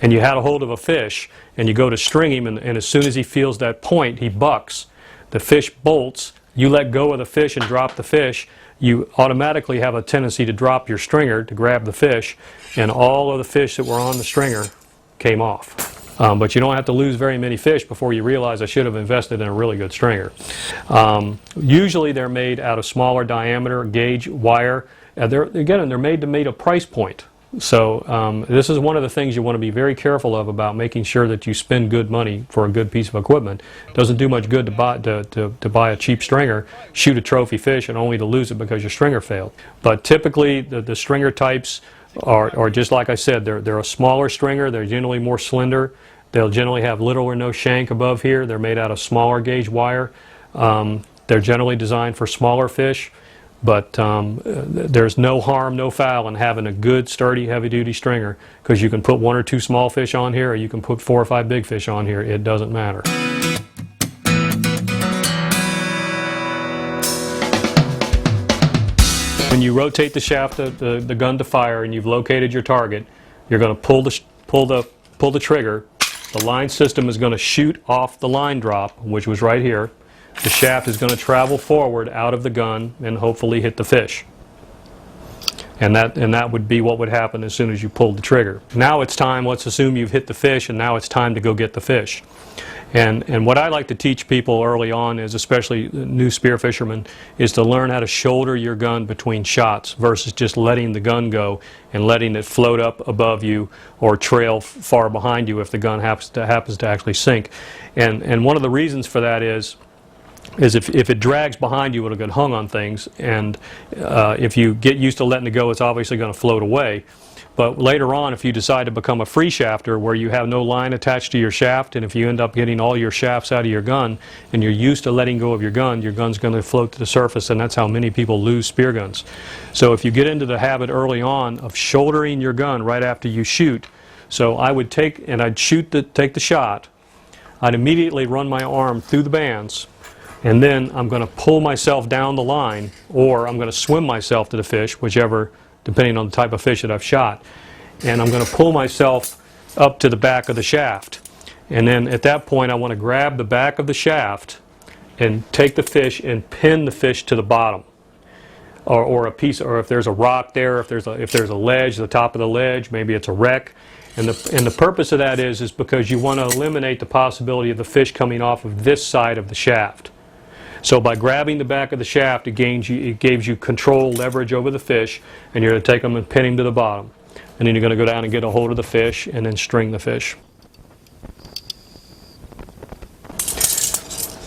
and you had a hold of a fish and you go to string him, and as soon as he feels that point, he bucks. The fish bolts, you let go of the fish and drop the fish, you automatically have a tendency to drop your stringer to grab the fish, and all of the fish that were on the stringer came off. But you don't have to lose very many fish before you realize I should have invested in a really good stringer. Usually they're made out of smaller diameter gauge wire. They're made to meet a price point. So this is one of the things you want to be very careful of, about making sure that you spend good money for a good piece of equipment. It doesn't do much good to buy a cheap stringer, shoot a trophy fish, and only to lose it because your stringer failed. But typically the stringer types are just like I said, they're a smaller stringer, they're generally more slender, they'll generally have little or no shank above here, they're made out of smaller gauge wire, they're generally designed for smaller fish. But there's no harm, no foul in having a good, sturdy, heavy-duty stringer, because you can put 1 or 2 small fish on here, or you can put 4 or 5 big fish on here. It doesn't matter. When you rotate the shaft of the gun to fire and you've located your target, you're going to pull the trigger. The line system is going to shoot off the line drop, which was right here. The shaft is going to travel forward out of the gun and hopefully hit the fish. And that would be what would happen as soon as you pulled the trigger. Now it's time, let's assume you've hit the fish, and now it's time to go get the fish. And what I like to teach people early on, is especially new spear fishermen, is to learn how to shoulder your gun between shots versus just letting the gun go and letting it float up above you or trail far behind you if the gun happens to actually sink. And one of the reasons for that is if it drags behind you, it'll get hung on things, and if you get used to letting it go, it's obviously going to float away. But later on, if you decide to become a free shafter where you have no line attached to your shaft, and if you end up getting all your shafts out of your gun and you're used to letting go of your gun's going to float to the surface, and that's how many people lose spear guns. So if you get into the habit early on of shouldering your gun right after you shoot, so I would take the shot, I'd immediately run my arm through the bands, and then I'm going to pull myself down the line, or I'm going to swim myself to the fish, whichever, depending on the type of fish that I've shot. And I'm going to pull myself up to the back of the shaft. And then at that point I want to grab the back of the shaft and take the fish and pin the fish to the bottom. Or a piece, or if there's a rock there, if there's a ledge, the top of the ledge, maybe it's a wreck. And the purpose of that is because you want to eliminate the possibility of the fish coming off of this side of the shaft. So by grabbing the back of the shaft, it gives you control, leverage over the fish, and you're going to take them and pin him to the bottom. And then you're going to go down and get a hold of the fish and then string the fish.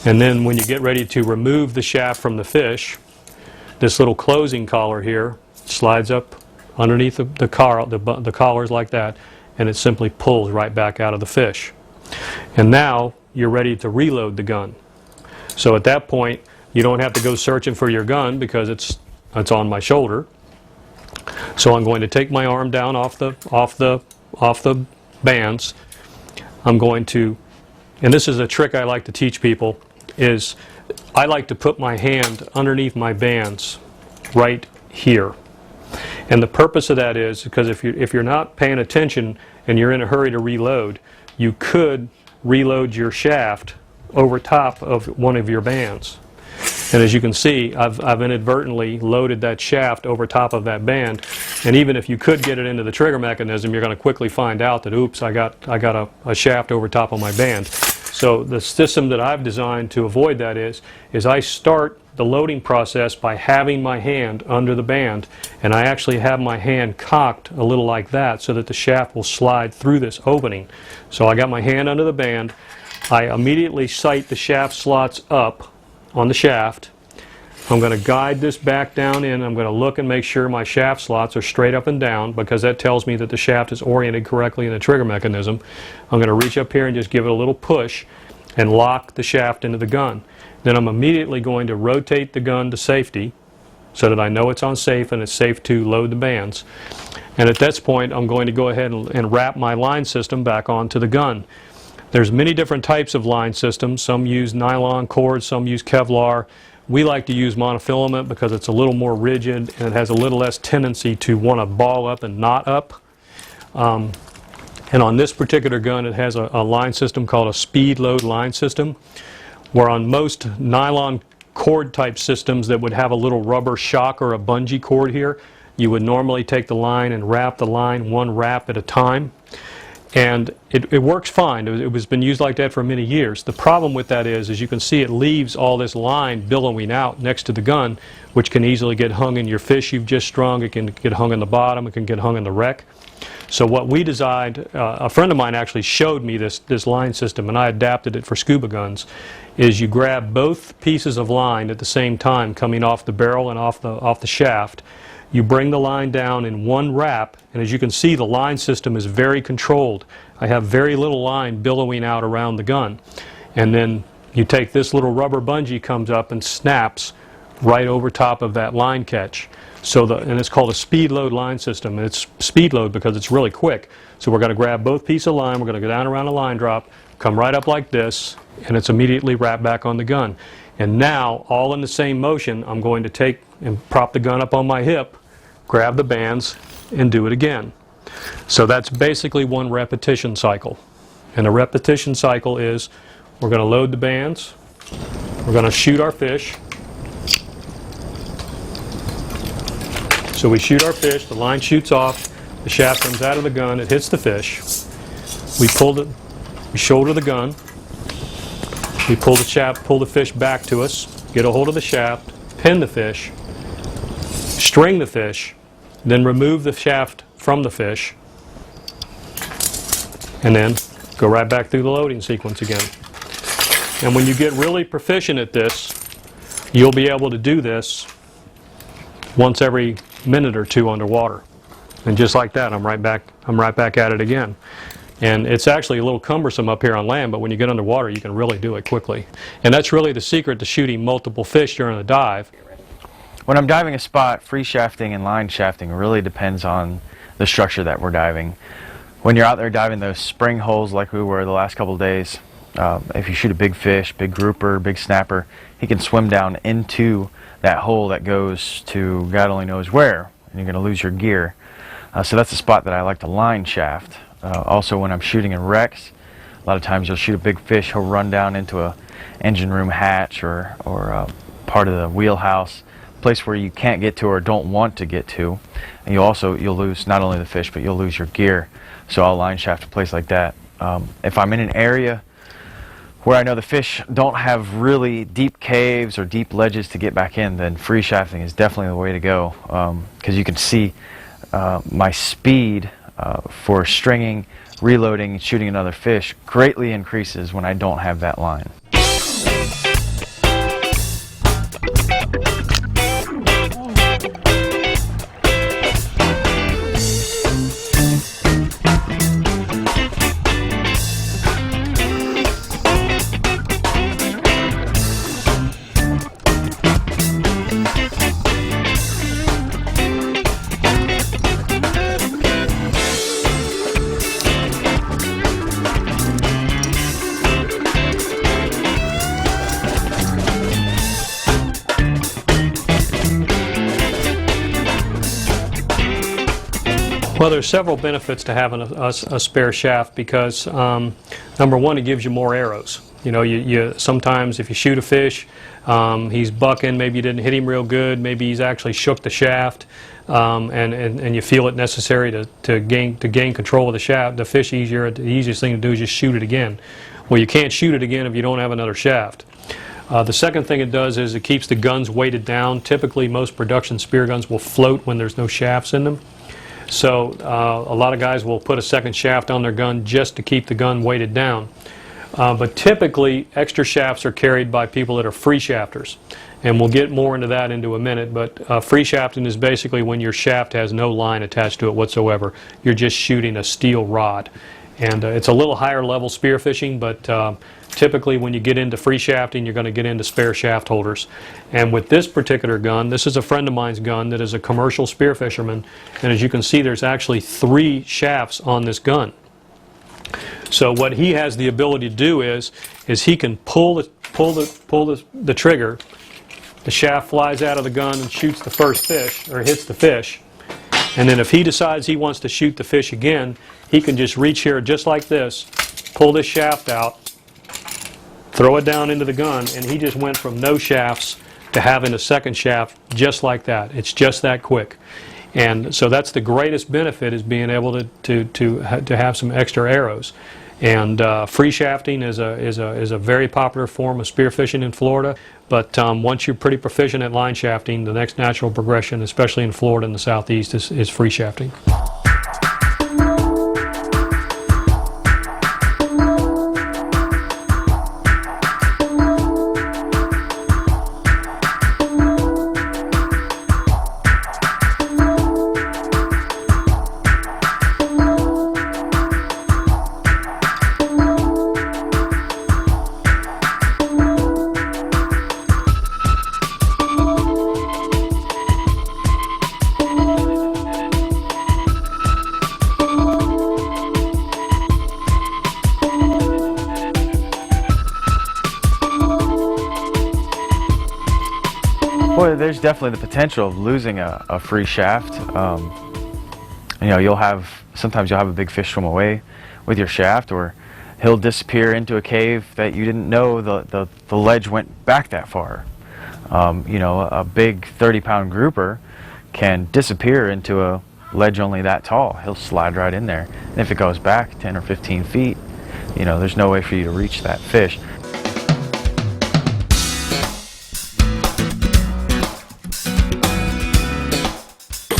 And then when you get ready to remove the shaft from the fish, this little closing collar here slides up underneath the collars like that, and it simply pulls right back out of the fish. And now you're ready to reload the gun. So at that point, you don't have to go searching for your gun because it's on my shoulder. So I'm going to take my arm down off the bands. I'm going to, and this is a trick I like to teach people, is I like to put my hand underneath my bands right here. And the purpose of that is because if you're not paying attention and you're in a hurry to reload, you could reload your shaft over top of one of your bands. And as you can see, I've inadvertently loaded that shaft over top of that band. And even if you could get it into the trigger mechanism, you're going to quickly find out that, oops, I got a shaft over top of my band. So the system that I've designed to avoid that is I start the loading process by having my hand under the band, and I actually have my hand cocked a little like that so that the shaft will slide through this opening. So I got my hand under the band. I immediately sight the shaft slots up on the shaft. I'm going to guide this back down in. I'm going to look and make sure my shaft slots are straight up and down because that tells me that the shaft is oriented correctly in the trigger mechanism. I'm going to reach up here and just give it a little push and lock the shaft into the gun. Then I'm immediately going to rotate the gun to safety so that I know it's on safe and it's safe to load the bands. And at this point, I'm going to go ahead and wrap my line system back onto the gun. There's many different types of line systems. Some use nylon cord, some use Kevlar. We like to use monofilament because it's a little more rigid and it has a little less tendency to want to ball up and knot up. And on this particular gun, it has a line system called a speed load line system, where on most nylon cord type systems that would have a little rubber shock or a bungee cord here, you would normally take the line and wrap the line one wrap at a time. And it works fine. It has been used like that for many years. The problem with that is, as you can see, it leaves all this line billowing out next to the gun, which can easily get hung in your fish you've just strung. It can get hung in the bottom. It can get hung in the wreck. So what we designed, a friend of mine actually showed me this line system, and I adapted it for scuba guns, is you grab both pieces of line at the same time coming off the barrel and off the shaft. You bring the line down in one wrap, and as you can see, the line system is very controlled. I have very little line billowing out around the gun. And then you take this little rubber bungee comes up and snaps right over top of that line catch. And it's called a speed load line system, and it's speed load because it's really quick. So we're going to grab both pieces of line, we're going to go down around a line drop, come right up like this, and it's immediately wrapped back on the gun. And now, all in the same motion, I'm going to take and prop the gun up on my hip, grab the bands, and do it again. So that's basically one repetition cycle. And a repetition cycle is we're going to load the bands, we're going to shoot our fish. So we shoot our fish, the line shoots off, the shaft comes out of the gun, it hits the fish. We shoulder the gun, we pull the shaft, pull the fish back to us, get a hold of the shaft, pin the fish, string the fish, then remove the shaft from the fish, and then go right back through the loading sequence again. And when you get really proficient at this, you'll be able to do this once every minute or two underwater. And just like that, I'm right back at it again. And it's actually a little cumbersome up here on land, but when you get underwater, you can really do it quickly. And that's really the secret to shooting multiple fish during a dive. When I'm diving a spot, free shafting and line shafting really depends on the structure that we're diving. When you're out there diving those spring holes like we were the last couple of days, if you shoot a big fish, big grouper, big snapper, he can swim down into that hole that goes to God only knows where, and you're going to lose your gear. So that's a spot that I like to line shaft. Also, when I'm shooting in wrecks, a lot of times you'll shoot a big fish, he'll run down into a engine room hatch or part of the wheelhouse, place where you can't get to or don't want to get to, and you'll lose not only the fish, but you'll lose your gear. So I'll line shaft a place like that. If I'm in an area where I know the fish don't have really deep caves or deep ledges to get back in, then free shafting is definitely the way to go, because you can see my speed for stringing, reloading, and shooting another fish greatly increases when I don't have that line. Well, there's several benefits to having a spare shaft because, number one, it gives you more arrows. You know, you sometimes if you shoot a fish, he's bucking, maybe you didn't hit him real good, maybe he's actually shook the shaft, and you feel it necessary to gain control of the shaft, the fish easier. The easiest thing to do is just shoot it again. Well, you can't shoot it again if you don't have another shaft. The second thing it does is it keeps the guns weighted down. Typically, most production spear guns will float when there's no shafts in them. So a lot of guys will put a second shaft on their gun just to keep the gun weighted down. But typically, extra shafts are carried by people that are free shafters. And we'll get more into that into a minute, but free shafting is basically when your shaft has no line attached to it whatsoever. You're just shooting a steel rod. And it's a little higher level spearfishing, but typically when you get into free shafting, you're going to get into spare shaft holders. And with this particular gun, this is a friend of mine's gun that is a commercial spearfisherman, and as you can see, there's actually 3 shafts on this gun. So what he has the ability to do is he can pull the trigger, the shaft flies out of the gun and shoots the first fish, or hits the fish, and then if he decides he wants to shoot the fish again, he can just reach here just like this, pull this shaft out, throw it down into the gun, and he just went from no shafts to having a second shaft just like that. It's just that quick. And so that's the greatest benefit, is being able to have some extra arrows. And free shafting is a very popular form of spearfishing in Florida. But once you're pretty proficient at line shafting, the next natural progression, especially in Florida and the Southeast, is free shafting. Well, there's definitely the potential of losing a free shaft. You know, sometimes you'll have a big fish swim away with your shaft, or he'll disappear into a cave that you didn't know the ledge went back that far. You know, a big 30-pound grouper can disappear into a ledge only that tall. He'll slide right in there. And if it goes back 10 or 15 feet, you know, there's no way for you to reach that fish.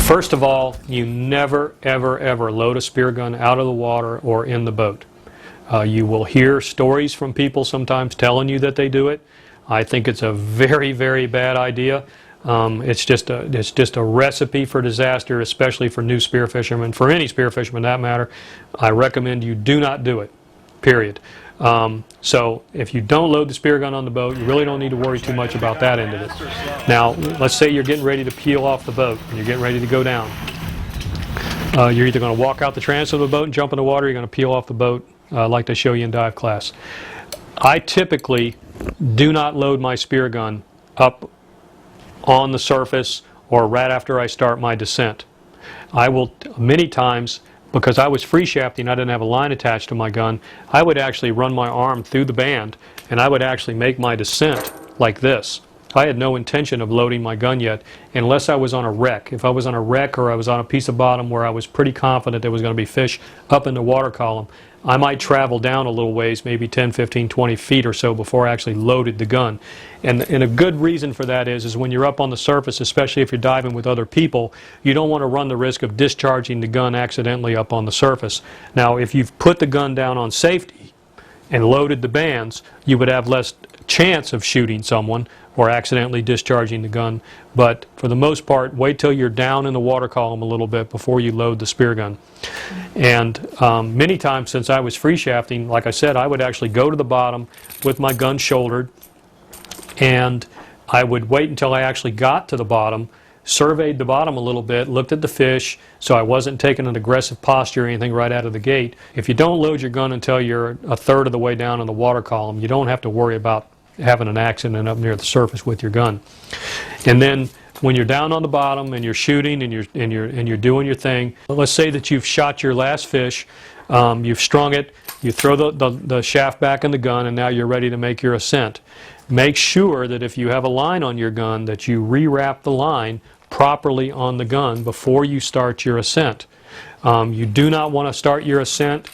First of all, you never, ever, ever load a spear gun out of the water or in the boat. You will hear stories from people sometimes telling you that they do it. I think it's a very, very bad idea. It's just a recipe for disaster, especially for new spearfishermen, for any spearfisherman that matter. I recommend you do not do it, period. So if you don't load the spear gun on the boat, you really don't need to worry too much about that end of it. Now, let's say you're getting ready to peel off the boat and you're getting ready to go down. You're either going to walk out the transom of the boat and jump in the water, or you're going to peel off the boat like they show you in dive class. I typically do not load my spear gun up on the surface or right after I start my descent. I will, many times, because I was free shafting, I didn't have a line attached to my gun, I would actually run my arm through the band and I would actually make my descent like this. I had no intention of loading my gun yet, unless I was on a wreck. If I was on a wreck or I was on a piece of bottom where I was pretty confident there was going to be fish up in the water column, I might travel down a little ways, maybe 10, 15, 20 feet or so before I actually loaded the gun. And a good reason for that is when you're up on the surface, especially if you're diving with other people, you don't want to run the risk of discharging the gun accidentally up on the surface. Now, if you've put the gun down on safety and loaded the bands, you would have less chance of shooting someone or accidentally discharging the gun. But for the most part, wait till you're down in the water column a little bit before you load the spear gun. And many times since I was free shafting, like I said, I would actually go to the bottom with my gun shouldered, and I would wait until I actually got to the bottom, surveyed the bottom a little bit, looked at the fish, so I wasn't taking an aggressive posture or anything right out of the gate. If you don't load your gun until you're a third of the way down in the water column, you don't have to worry about having an accident up near the surface with your gun. And then when you're down on the bottom and you're shooting and you're doing your thing, let's say that you've shot your last fish, you've strung it, you throw the shaft back in the gun, and now you're ready to make your ascent. Make sure that if you have a line on your gun that you rewrap the line properly on the gun before you start your ascent. You do not want to start your ascent.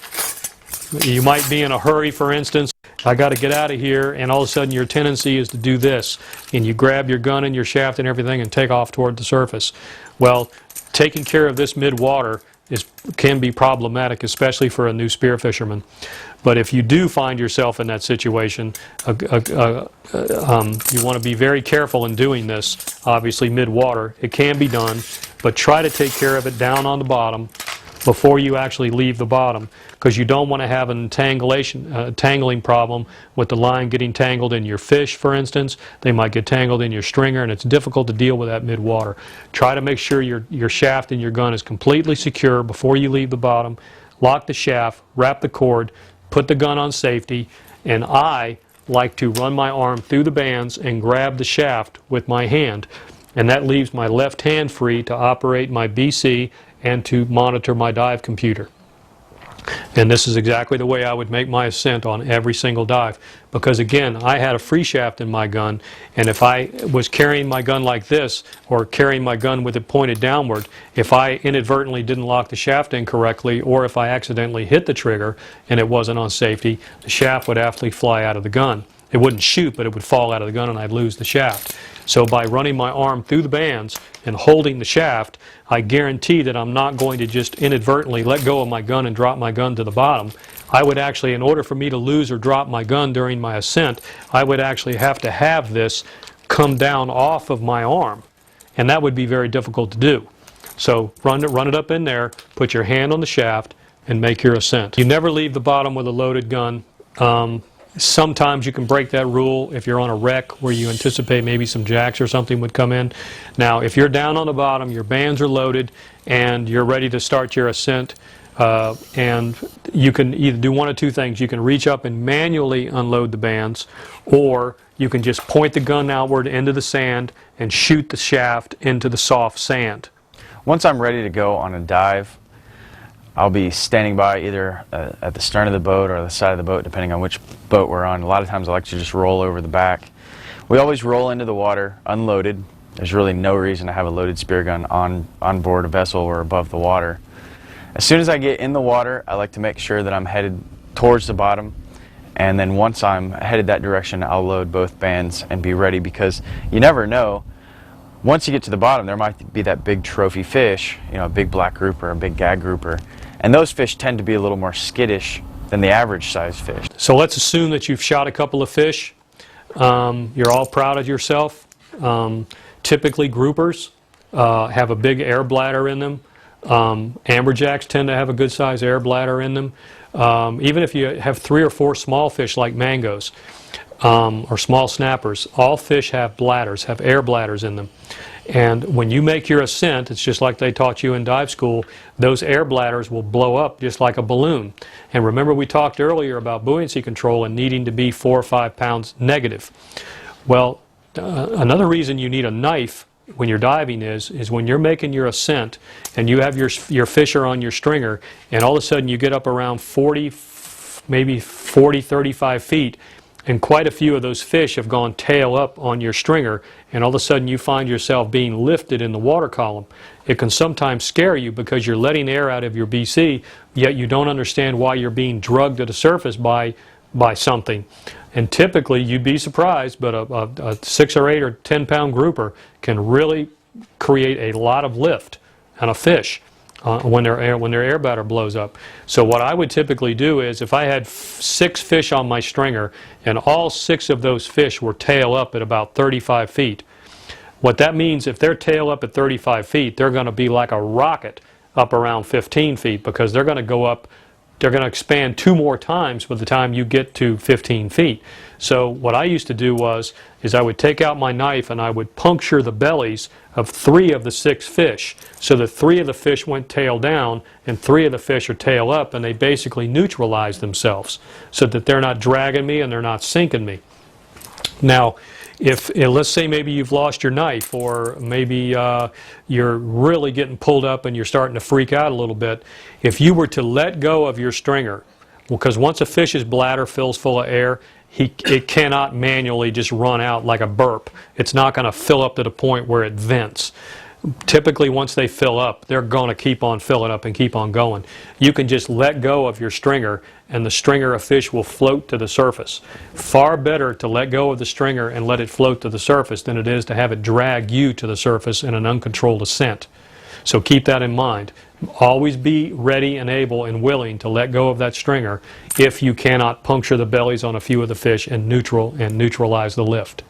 You might be in a hurry, for instance. I got to get out of here, and all of a sudden your tendency is to do this, and you grab your gun and your shaft and everything and take off toward the surface. Well, taking care of this mid-water can be problematic, especially for a new spear fisherman. But if you do find yourself in that situation, you want to be very careful in doing this. Obviously, mid-water, it can be done, but try to take care of it down on the bottom before you actually leave the bottom, because you don't want to have an tangling problem with the line getting tangled in your fish, for instance. They might get tangled in your stringer, and it's difficult to deal with that mid-water. Try to make sure your shaft and your gun is completely secure before you leave the bottom. Lock the shaft, wrap the cord, put the gun on safety, and I like to run my arm through the bands and grab the shaft with my hand, and that leaves my left hand free to operate my BC and to monitor my dive computer. And this is exactly the way I would make my ascent on every single dive, because again, I had a free shaft in my gun, and if I was carrying my gun like this, or carrying my gun with it pointed downward, if I inadvertently didn't lock the shaft in correctly, or if I accidentally hit the trigger and it wasn't on safety, the shaft would actually fly out of the gun. It wouldn't shoot, but it would fall out of the gun and I'd lose the shaft. So by running my arm through the bands and holding the shaft, I guarantee that I'm not going to just inadvertently let go of my gun and drop my gun to the bottom. I would actually, in order for me to lose or drop my gun during my ascent, I would actually have to have this come down off of my arm. And that would be very difficult to do. So run it up in there, put your hand on the shaft, and make your ascent. You never leave the bottom with a loaded gun. Sometimes you can break that rule if you're on a wreck where you anticipate maybe some jacks or something would come in. Now, if you're down on the bottom, your bands are loaded, and you're ready to start your ascent, and you can either do one of two things. You can reach up and manually unload the bands, or you can just point the gun outward into the sand and shoot the shaft into the soft sand. Once I'm ready to go on a dive, I'll be standing by either at the stern of the boat or the side of the boat, depending on which boat we're on. A lot of times I like to just roll over the back. We always roll into the water unloaded. There's really no reason to have a loaded spear gun on board a vessel or above the water. As soon as I get in the water, I like to make sure that I'm headed towards the bottom, and then once I'm headed that direction, I'll load both bands and be ready, because you never know. Once you get to the bottom, there might be that big trophy fish, you know, a big black grouper, a big gag grouper, and those fish tend to be a little more skittish than the average size fish. So let's assume that you've shot a couple of fish. You're all proud of yourself. Typically groupers have a big air bladder in them. Amberjacks tend to have a good size air bladder in them. Even if you have 3 or 4 small fish like mangoes or small snappers, all fish have bladders, have air bladders in them. And when you make your ascent, it's just like they taught you in dive school, those air bladders will blow up just like a balloon. And remember, we talked earlier about buoyancy control and needing to be 4 or 5 pounds negative. Well, another reason you need a knife when you're diving is when you're making your ascent and you have your fisher on your stringer, and all of a sudden you get up around 40, maybe 40, 35 feet, and quite a few of those fish have gone tail up on your stringer, and all of a sudden you find yourself being lifted in the water column. It can sometimes scare you because you're letting air out of your BC, yet you don't understand why you're being drugged to the surface by something. And typically, you'd be surprised, but a 6 or 8 or 10 pound grouper can really create a lot of lift on a fish when their air bladder blows up. So what I would typically do is, if I had 6 fish on my stringer and all 6 of those fish were tail up at about 35 feet, what that means, if they're tail up at 35 feet, they're going to be like a rocket up around 15 feet, because they're going to go up, they're going to expand 2 more times by the time you get to 15 feet. So what I used to do is I would take out my knife and I would puncture the bellies of 3 of the 6 fish, so that 3 of the fish went tail down and 3 of the fish are tail up, and they basically neutralize themselves so that they're not dragging me and they're not sinking me. Now, if let's say maybe you've lost your knife, or maybe you're really getting pulled up and you're starting to freak out a little bit, if you were to let go of your stringer, because once a fish's bladder fills full of air, it cannot manually just run out like a burp. It's not going to fill up to the point where it vents. Typically, once they fill up, they're going to keep on filling up and keep on going. You can just let go of your stringer, and the stringer of fish will float to the surface. Far better to let go of the stringer and let it float to the surface than it is to have it drag you to the surface in an uncontrolled ascent. So keep that in mind. Always be ready and able and willing to let go of that stringer if you cannot puncture the bellies on a few of the fish and neutralize the lift.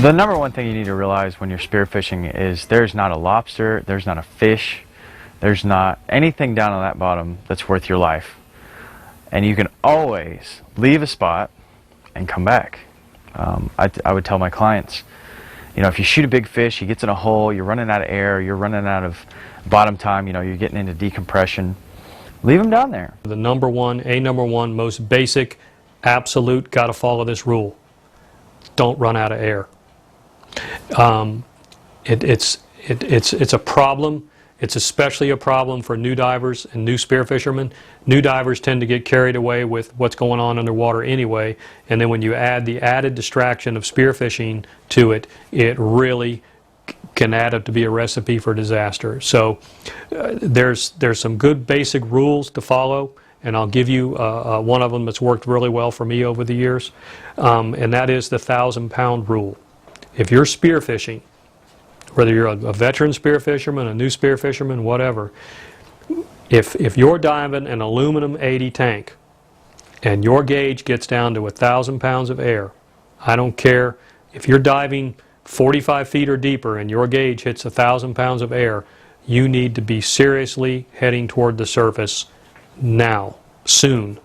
The number one thing you need to realize when you're spearfishing is there's not a lobster, there's not a fish, there's not anything down on that bottom that's worth your life. And you can always leave a spot and come back. I would tell my clients, you know, if you shoot a big fish, he gets in a hole, you're running out of air, you're running out of bottom time, you know, you're getting into decompression, leave him down there. The number one most basic, absolute, got to follow this rule: don't run out of air. It's a problem. It's especially a problem for new divers and new spearfishermen. New divers tend to get carried away with what's going on underwater anyway, and then when you add the added distraction of spearfishing to it, it really can add up to be a recipe for disaster. So there's some good basic rules to follow, and I'll give you one of them that's worked really well for me over the years, and that is the 1,000-pound rule. If you're spearfishing, whether you're a veteran spearfisherman, a new spearfisherman, whatever, if you're diving an aluminum 80 tank and your gauge gets down to 1,000 pounds of air, I don't care if you're diving 45 feet or deeper and your gauge hits 1,000 pounds of air, you need to be seriously heading toward the surface now, soon.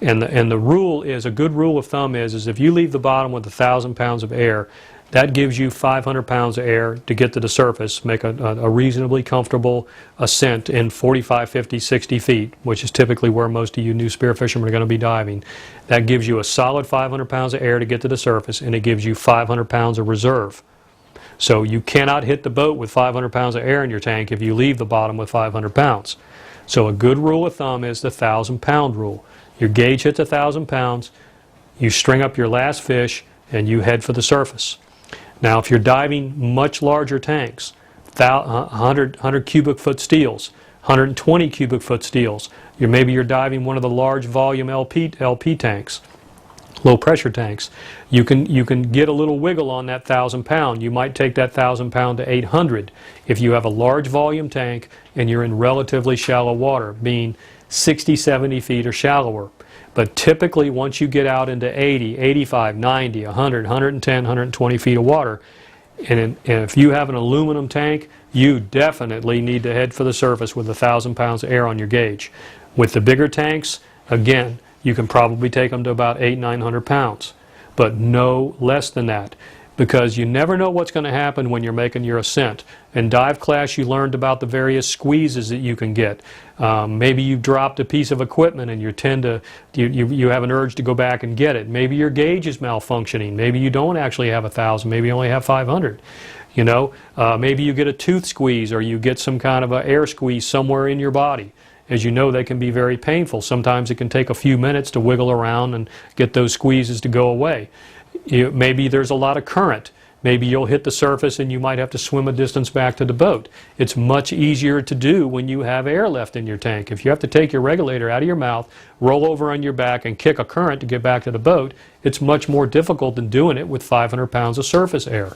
And the rule is, a good rule of thumb is if you leave the bottom with 1,000 pounds of air, that gives you 500 pounds of air to get to the surface, make a reasonably comfortable ascent in 45, 50, 60 feet, which is typically where most of you new spearfishermen are going to be diving. That gives you a solid 500 pounds of air to get to the surface, and it gives you 500 pounds of reserve. So you cannot hit the boat with 500 pounds of air in your tank if you leave the bottom with 500 pounds. So a good rule of thumb is the 1,000-pound rule. Your gauge hits 1,000 pounds, you string up your last fish, and you head for the surface. Now, if you're diving much larger tanks, 100 cubic foot steels, 120 cubic foot steels, maybe you're diving one of the large volume LP tanks, low pressure tanks, you can get a little wiggle on that 1,000 pound. You might take that 1,000 pound to 800 if you have a large volume tank and you're in relatively shallow water, being 60, 70 feet or shallower. But typically, once you get out into 80, 85, 90, 100, 110, 120 feet of water, and if you have an aluminum tank, you definitely need to head for the surface with 1,000 pounds of air on your gauge. With the bigger tanks, again, you can probably take them to about 800, 900 pounds, but no less than that, because you never know what's going to happen when you're making your ascent. In dive class, you learned about the various squeezes that you can get. Maybe you dropped a piece of equipment and you have an urge to go back and get it. Maybe your gauge is malfunctioning. Maybe you don't actually have 1,000. Maybe you only have 500. You know, maybe you get a tooth squeeze, or you get some kind of an air squeeze somewhere in your body. As you know, they can be very painful. Sometimes it can take a few minutes to wiggle around and get those squeezes to go away. Maybe there's a lot of current. Maybe you'll hit the surface and you might have to swim a distance back to the boat. It's much easier to do when you have air left in your tank. If you have to take your regulator out of your mouth, roll over on your back, and kick a current to get back to the boat, it's much more difficult than doing it with 500 pounds of surface air.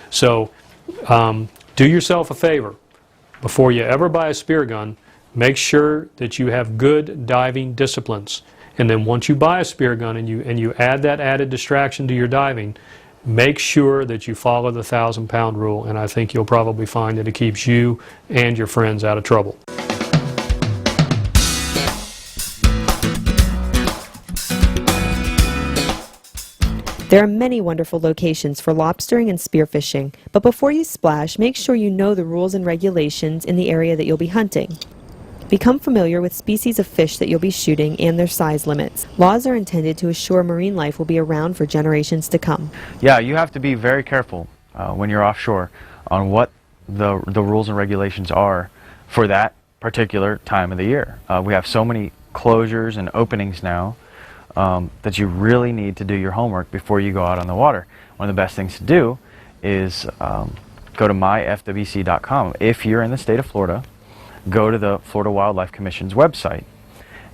So do yourself a favor. Before you ever buy a spear gun, make sure that you have good diving disciplines. And then once you buy a spear gun and you add that added distraction to your diving, make sure that you follow the 1,000-pound rule, and I think you'll probably find that it keeps you and your friends out of trouble. There are many wonderful locations for lobstering and spearfishing, but before you splash, make sure you know the rules and regulations in the area that you'll be hunting. Become familiar with species of fish that you'll be shooting and their size limits. Laws are intended to assure marine life will be around for generations to come. Yeah, you have to be very careful when you're offshore on what the rules and regulations are for that particular time of the year. We have so many closures and openings now that you really need to do your homework before you go out on the water. One of the best things to do is go to myfwc.com. If you're in the state of Florida, go to the Florida Wildlife Commission's website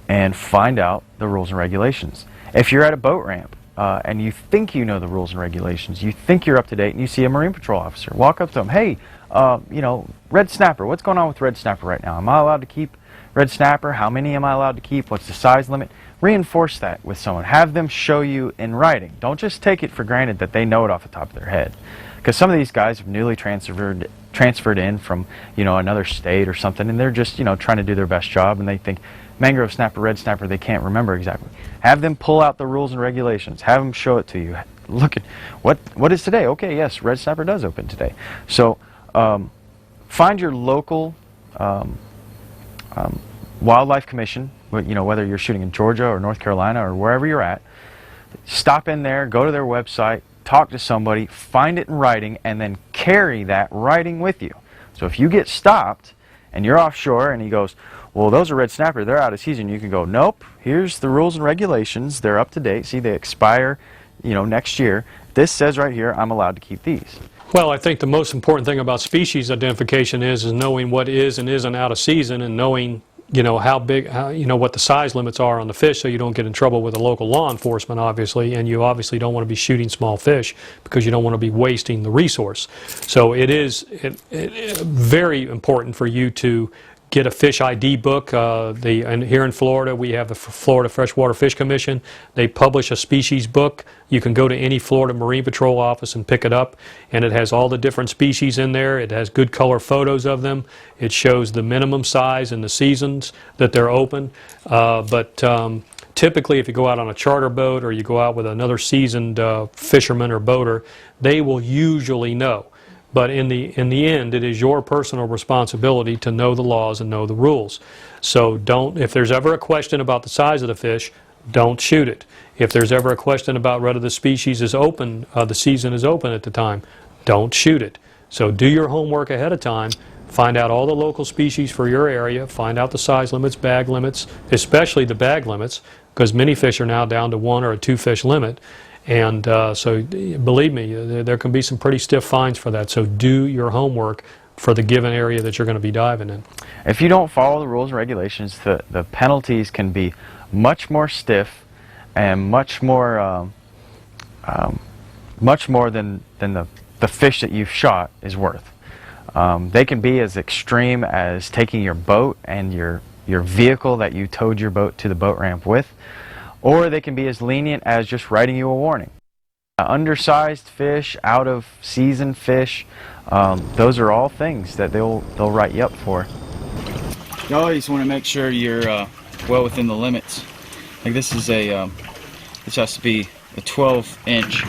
and find out the rules and regulations. If you're at a boat ramp and you think you know the rules and regulations, you think you're up to date, and you see a Marine Patrol officer, walk up to them, hey, you know, red snapper, what's going on with red snapper right now? Am I allowed to keep red snapper? How many am I allowed to keep? What's the size limit? Reinforce that with someone. Have them show you in writing. Don't just take it for granted that they know it off the top of their head. Because some of these guys have newly transferred in from, you know, another state or something, and they're just, you know, trying to do their best job, and they think mangrove snapper, red snapper, they can't remember exactly. Have them pull out the rules and regulations. Have them show it to you. Look at what is today. Okay, yes, red snapper does open today. So find your local wildlife commission, you know, whether you're shooting in Georgia or North Carolina or wherever you're at. Stop in there, go to their website, talk to somebody, find it in writing, and then carry that writing with you. So if you get stopped and you're offshore and he goes, well, those are red snapper, they're out of season, you can go, nope, here's the rules and regulations, they're up to date, see, they expire, you know, next year. This says right here, I'm allowed to keep these. Well, I think the most important thing about species identification is knowing what is and isn't out of season, and knowing, you know, you know, what the size limits are on the fish, so you don't get in trouble with the local law enforcement, obviously, and you obviously don't want to be shooting small fish because you don't want to be wasting the resource. So it is very important for you to get a fish ID book. And here in Florida, we have the Florida Freshwater Fish Commission. They publish a species book. You can go to any Florida Marine Patrol office and pick it up, and it has all the different species in there. It has good color photos of them. It shows the minimum size and the seasons that they're open. Typically, if you go out on a charter boat or you go out with another seasoned fisherman or boater, they will usually know. But in the end, it is your personal responsibility to know the laws and know the rules. So if there's ever a question about the size of the fish, don't shoot it. If there's ever a question about whether the species is open, the season is open at the time, don't shoot it. So do your homework ahead of time. Find out all the local species for your area. Find out the size limits, bag limits, especially the bag limits, because many fish are now down to 1 or a 2 fish limit. And so believe me, there can be some pretty stiff fines for that. So do your homework for the given area that you're going to be diving in. If you don't follow the rules and regulations, the penalties can be much more stiff and much more than the fish that you've shot is worth. They can be as extreme as taking your boat and your vehicle that you towed your boat to the boat ramp with, or they can be as lenient as just writing you a warning. Undersized fish, out of season fish, those are all things that they'll write you up for. You always want to make sure you're well within the limits. Like this is this has to be a 12-inch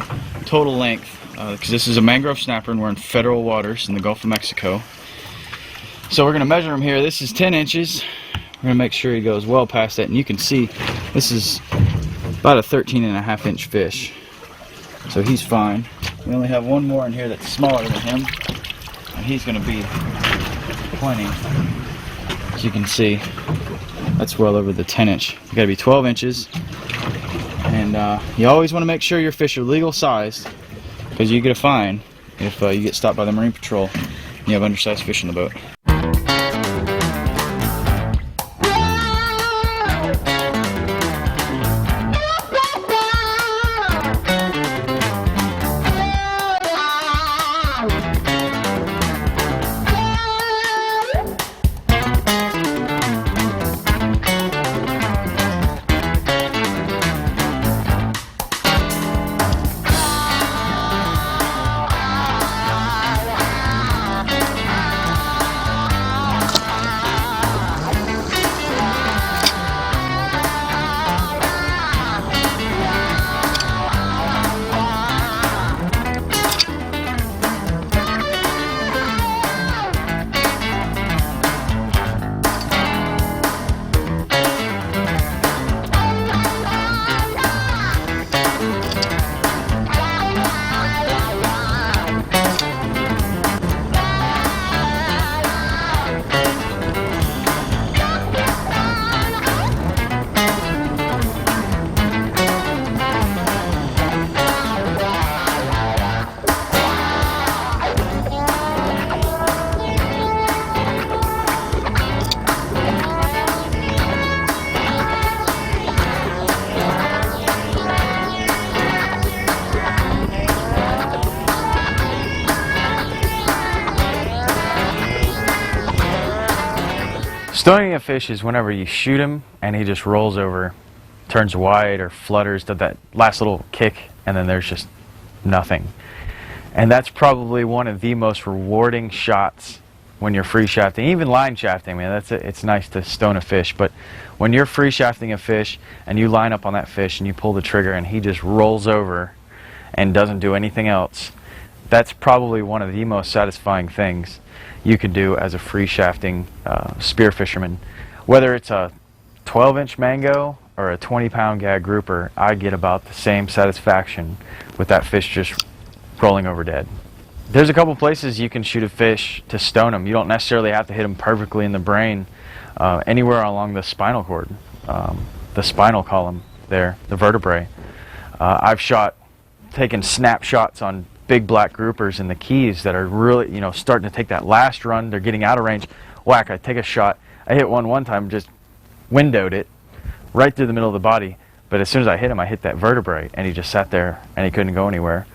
total length, because this is a mangrove snapper and we're in federal waters in the Gulf of Mexico. So we're going to measure him here. This is 10 inches. We're going to make sure he goes well past that, and you can see this is about a 13.5-inch fish. So he's fine. We only have one more in here that's smaller than him, and he's going to be plenty. As you can see, that's well over the 10-inch. You got to be 12 inches, and you always want to make sure your fish are legal sized, because you get a fine if you get stopped by the Marine Patrol and you have undersized fish in the boat. Stoning a fish is whenever you shoot him and he just rolls over, turns white or flutters, does that last little kick, and then there's just nothing. And that's probably one of the most rewarding shots when you're free shafting, even line shafting. Man, it's nice to stone a fish, but when you're free shafting a fish and you line up on that fish and you pull the trigger and he just rolls over and doesn't do anything else, that's probably one of the most satisfying things you could do as a free shafting spear fisherman. Whether it's a 12-inch mango or a 20-pound gag grouper, I get about the same satisfaction with that fish just rolling over dead. There's a couple places you can shoot a fish to stone them. You don't necessarily have to hit them perfectly in the brain. Anywhere along the spinal cord, the spinal column there, the vertebrae. I've taken snapshots on big black groupers in the Keys that are really, starting to take that last run. They're getting out of range. Whack, I take a shot. I hit one time, just windowed it right through the middle of the body. But as soon as I hit him, I hit that vertebrae, and he just sat there, and he couldn't go anywhere.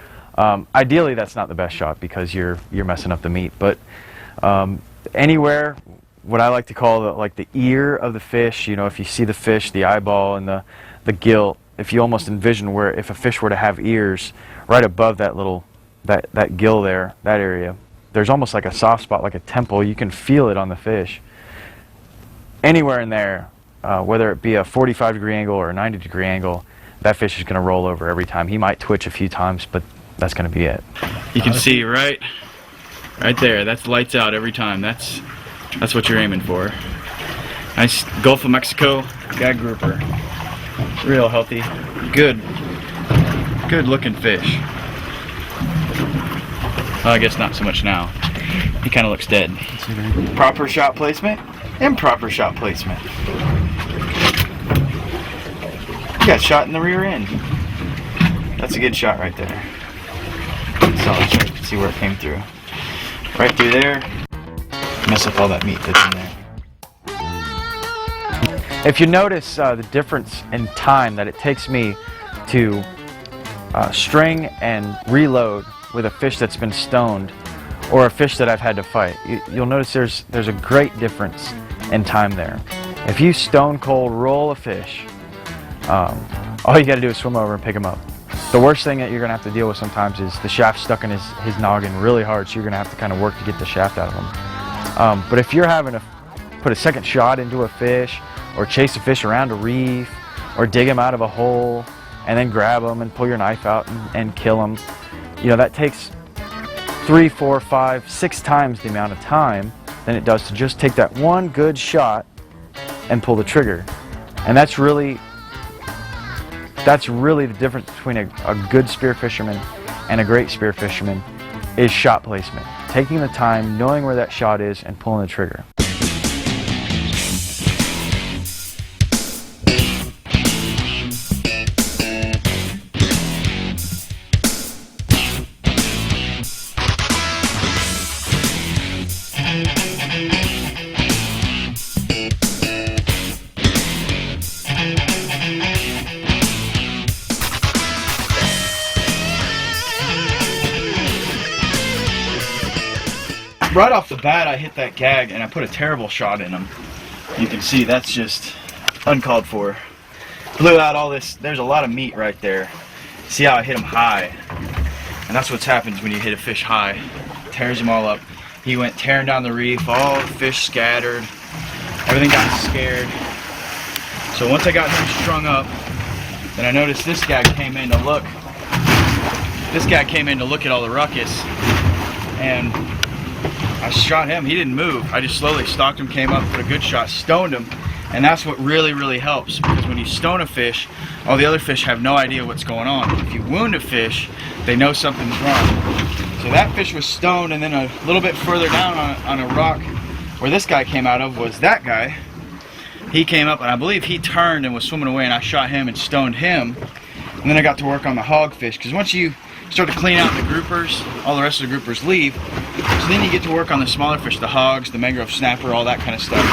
Ideally, that's not the best shot because you're messing up the meat. But anywhere, what I like to call the ear of the fish, if you see the fish, the eyeball and the gill, if you almost envision where if a fish were to have ears right above that little that gill there, that area, there's almost like a soft spot, like a temple. You can feel it on the fish. Anywhere in there, whether it be a 45-degree angle or a 90-degree angle, that fish is going to roll over every time. He might twitch a few times, but that's going to be it. You can see right there, that's lights out every time. That's what you're aiming for. Nice Gulf of Mexico gag grouper. Real healthy, good looking fish. Well, I guess not so much now. He kind of looks dead. Proper shot placement, improper shot placement. He got shot in the rear end. That's a good shot right there. Solid shot. See where it came through. Right through there. Mess up all that meat that's in there. If you notice the difference in time that it takes me to string and reload with a fish that's been stoned or a fish that I've had to fight, you'll notice there's a great difference in time there. If you stone cold roll a fish, all you got to do is swim over and pick him up. The worst thing that you're going to have to deal with sometimes is the shaft stuck in his noggin really hard, so you're going to have to kind of work to get the shaft out of him. But if you're having to put a second shot into a fish, or chase a fish around a reef, or dig him out of a hole, and then grab him and pull your knife out and kill him, that takes 3, 4, 5, 6 times the amount of time than it does to just take that one good shot and pull the trigger. And that's really the difference between a good spear fisherman and a great spear fisherman, is shot placement. Taking the time, knowing where that shot is, and pulling the trigger. Right off the bat, I hit that gag and I put a terrible shot in him. You can see that's just uncalled for. Blew out all this. There's a lot of meat right there. See how I hit him high? And that's what happens when you hit a fish high. Tears them all up. He went tearing down the reef, all the fish scattered. Everything got scared. So once I got him strung up, then I noticed this guy came in to look. This guy came in to look at all the ruckus. And I shot him. He didn't move. I just slowly stalked him, came up, put a good shot, stoned him. And that's what really helps, because when you stone a fish, all the other fish have no idea what's going on. If you wound a fish, they know something's wrong. So that fish was stoned, and then a little bit further down on a rock where this guy came out of was that guy. He came up, and I believe he turned and was swimming away, and I shot him and stoned him. And then I got to work on the hogfish, because once you start to clean out the groupers, all the rest of the groupers leave. So then you get to work on the smaller fish, the hogs, the mangrove snapper, all that kind of stuff.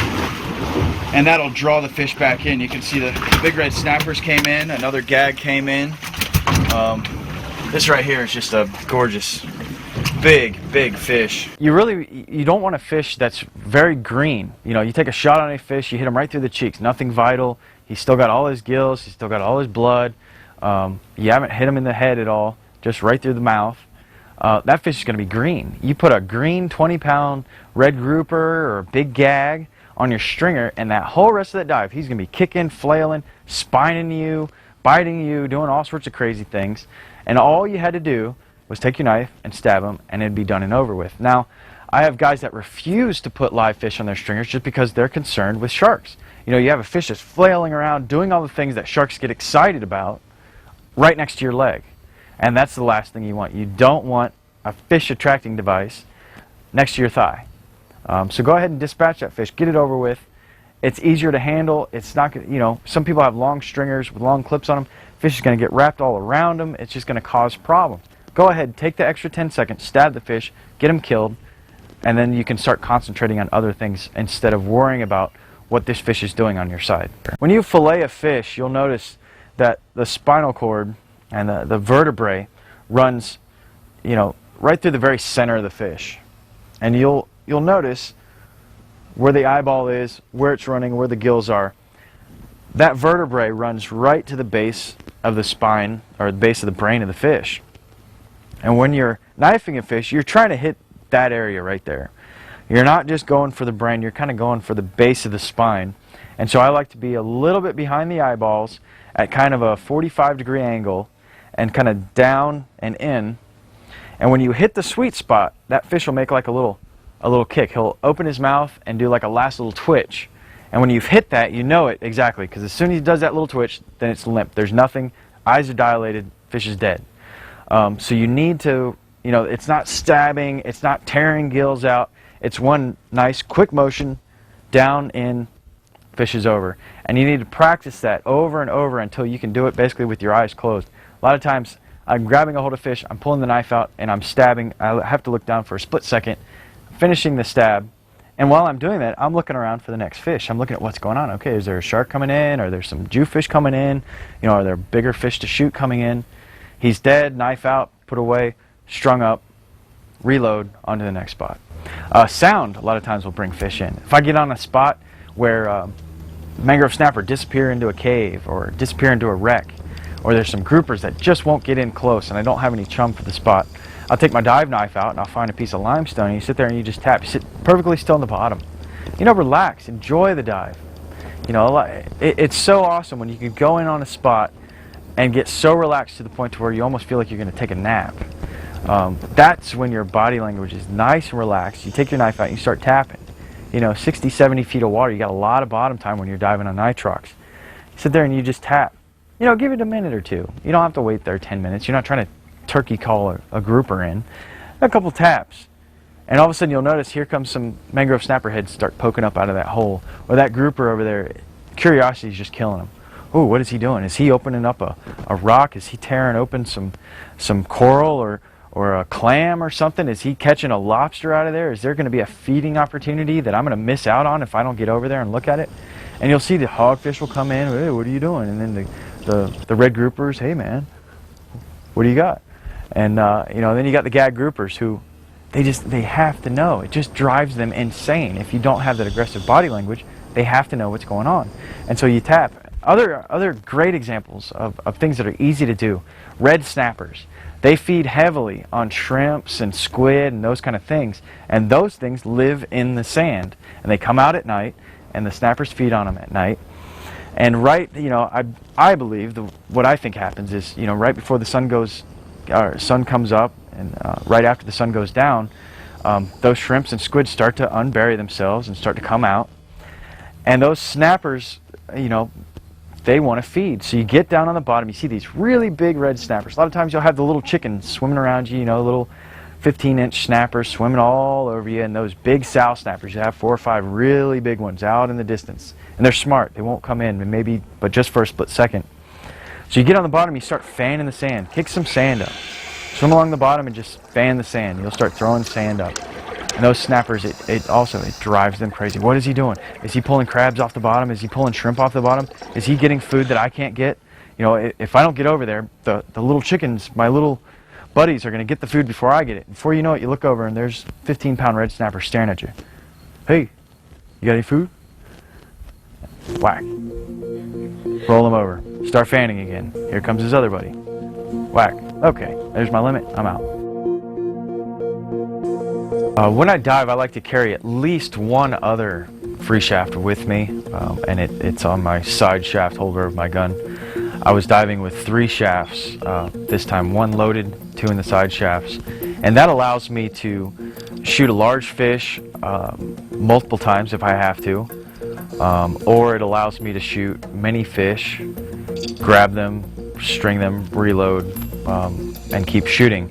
And that'll draw the fish back in. You can see the big red snappers came in, another gag came in. This right here is just a gorgeous big, big fish. You don't want a fish that's very green. You know, you take a shot on a fish, you hit him right through the cheeks, nothing vital. He's still got all his gills, he's still got all his blood. You haven't hit him in the head at all, just right through the mouth. That fish is going to be green. You put a green 20-pound red grouper or a big gag on your stringer, and that whole rest of that dive, he's going to be kicking, flailing, spining you, biting you, doing all sorts of crazy things. And all you had to do was take your knife and stab him, and it'd be done and over with. Now, I have guys that refuse to put live fish on their stringers just because they're concerned with sharks. You know, you have a fish that's flailing around, doing all the things that sharks get excited about, right next to your leg. And that's the last thing you want. You don't want a fish attracting device next to your thigh. So go ahead and dispatch that fish. Get it over with. It's easier to handle. It's not, you know, some people have long stringers with long clips on them. Fish is going to get wrapped all around them. It's just going to cause problems. Go ahead, take the extra 10 seconds, stab the fish, get him killed, and then you can start concentrating on other things instead of worrying about what this fish is doing on your side. When you fillet a fish, you'll notice that the spinal cord and the vertebrae runs, you know, right through the very center of the fish. And you'll notice where the eyeball is, where it's running, where the gills are. That vertebrae runs right to the base of the spine, or the base of the brain of the fish. And when you're knifing a fish, you're trying to hit that area right there. You're not just going for the brain, you're kind of going for the base of the spine. And so I like to be a little bit behind the eyeballs at kind of a 45-degree angle and kind of down and in. And when you hit the sweet spot, that fish will make like a little kick. He'll open his mouth and do like a last little twitch. And when you've hit that, you know it exactly, because as soon as he does that little twitch, then it's limp. There's nothing, eyes are dilated, fish is dead. So you need to, you know, it's not stabbing, it's not tearing gills out. It's one nice quick motion, down, in, fish is over. And you need to practice that over and over until you can do it basically with your eyes closed. A lot of times I'm grabbing a hold of fish, I'm pulling the knife out, and I'm stabbing. I have to look down for a split second, finishing the stab. And while I'm doing that, I'm looking around for the next fish. I'm looking at what's going on. Okay, is there a shark coming in? Are there some jewfish coming in? You know, are there bigger fish to shoot coming in? He's dead, knife out, put away, strung up, reload, onto the next spot. Sound, a lot of times, will bring fish in. If I get on a spot where mangrove snapper disappear into a cave or disappear into a wreck, or there's some groupers that just won't get in close and I don't have any chum for the spot, I'll take my dive knife out and I'll find a piece of limestone, and you sit there and you just tap. You sit perfectly still in the bottom. You know, relax, enjoy the dive. You know, it's so awesome when you can go in on a spot and get so relaxed to the point to where you almost feel like you're going to take a nap. That's when your body language is nice and relaxed. You take your knife out and you start tapping. You know, 60, 70 feet of water, you got a lot of bottom time when you're diving on nitrox. You sit there and you just tap. You know, give it a minute or two. You don't have to wait there 10 minutes. You're not trying to turkey call a grouper in. A couple taps. And all of a sudden you'll notice here comes some mangrove snapper heads start poking up out of that hole. Or that grouper over there, curiosity is just killing him. Ooh, what is he doing? Is he opening up a rock? Is he tearing open some coral or a clam or something? Is he catching a lobster out of there? Is there going to be a feeding opportunity that I'm going to miss out on if I don't get over there and look at it? And you'll see the hogfish will come in. Hey, what are you doing? And then the red groupers, hey man, what do you got? And you know, then you got the gag groupers who they have to know. It just drives them insane. If you don't have that aggressive body language, they have to know what's going on. And so you tap. Other great examples of things that are easy to do. Red snappers. They feed heavily on shrimps and squid and those kind of things. And those things live in the sand. And they come out at night, and the snappers feed on them at night. And you know, I believe what I think happens is, you know, right before the sun comes up, and right after the sun goes down, those shrimps and squid start to unbury themselves and start to come out. And those snappers, you know, they want to feed. So you get down on the bottom, you see these really big red snappers. A lot of times you'll have the little chickens swimming around you, you know, little 15-inch snappers swimming all over you, and those big sow snappers. You have 4 or 5 really big ones out in the distance. And they're smart. They won't come in, but just for a split second. So you get on the bottom, you start fanning the sand. Kick some sand up. Swim along the bottom and just fan the sand. You'll start throwing sand up. And those snappers, it drives them crazy. What is he doing? Is he pulling crabs off the bottom? Is he pulling shrimp off the bottom? Is he getting food that I can't get? You know, if I don't get over there, the little chickens, my little buddies are going to get the food before I get it. Before you know it, you look over and there's 15-pound red snapper staring at you. Hey, you got any food? Whack. Roll him over. Start fanning again. Here comes his other buddy. Whack. Okay, there's my limit. I'm out. When I dive, I like to carry at least one other free shaft with me, and it's on my side shaft holder of my gun. I was diving with 3 shafts, this time 1 loaded, 2 in the side shafts, and that allows me to shoot a large fish multiple times if I have to, or it allows me to shoot many fish, grab them, string them, reload, and keep shooting.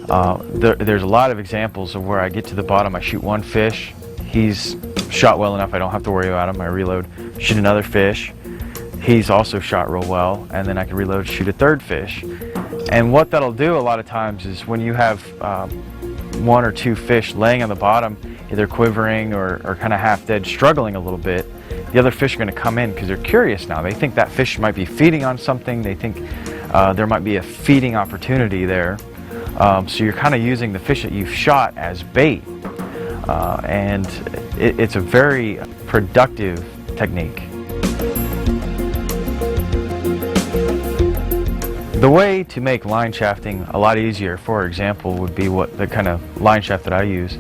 There's a lot of examples of where I get to the bottom, I shoot 1 fish, he's shot well enough I don't have to worry about him, I reload, shoot another fish, he's also shot real well, and then I can reload, shoot a 3rd fish. And what that'll do a lot of times is when you have 1 or 2 fish laying on the bottom, either quivering or kind of half dead, struggling a little bit, the other fish are going to come in because they're curious now. They think that fish might be feeding on something, they think there might be a feeding opportunity there. So you're kind of using the fish that you've shot as bait, and it's a very productive technique. The way to make line shafting a lot easier, for example, would be what the kind of line shaft that I use,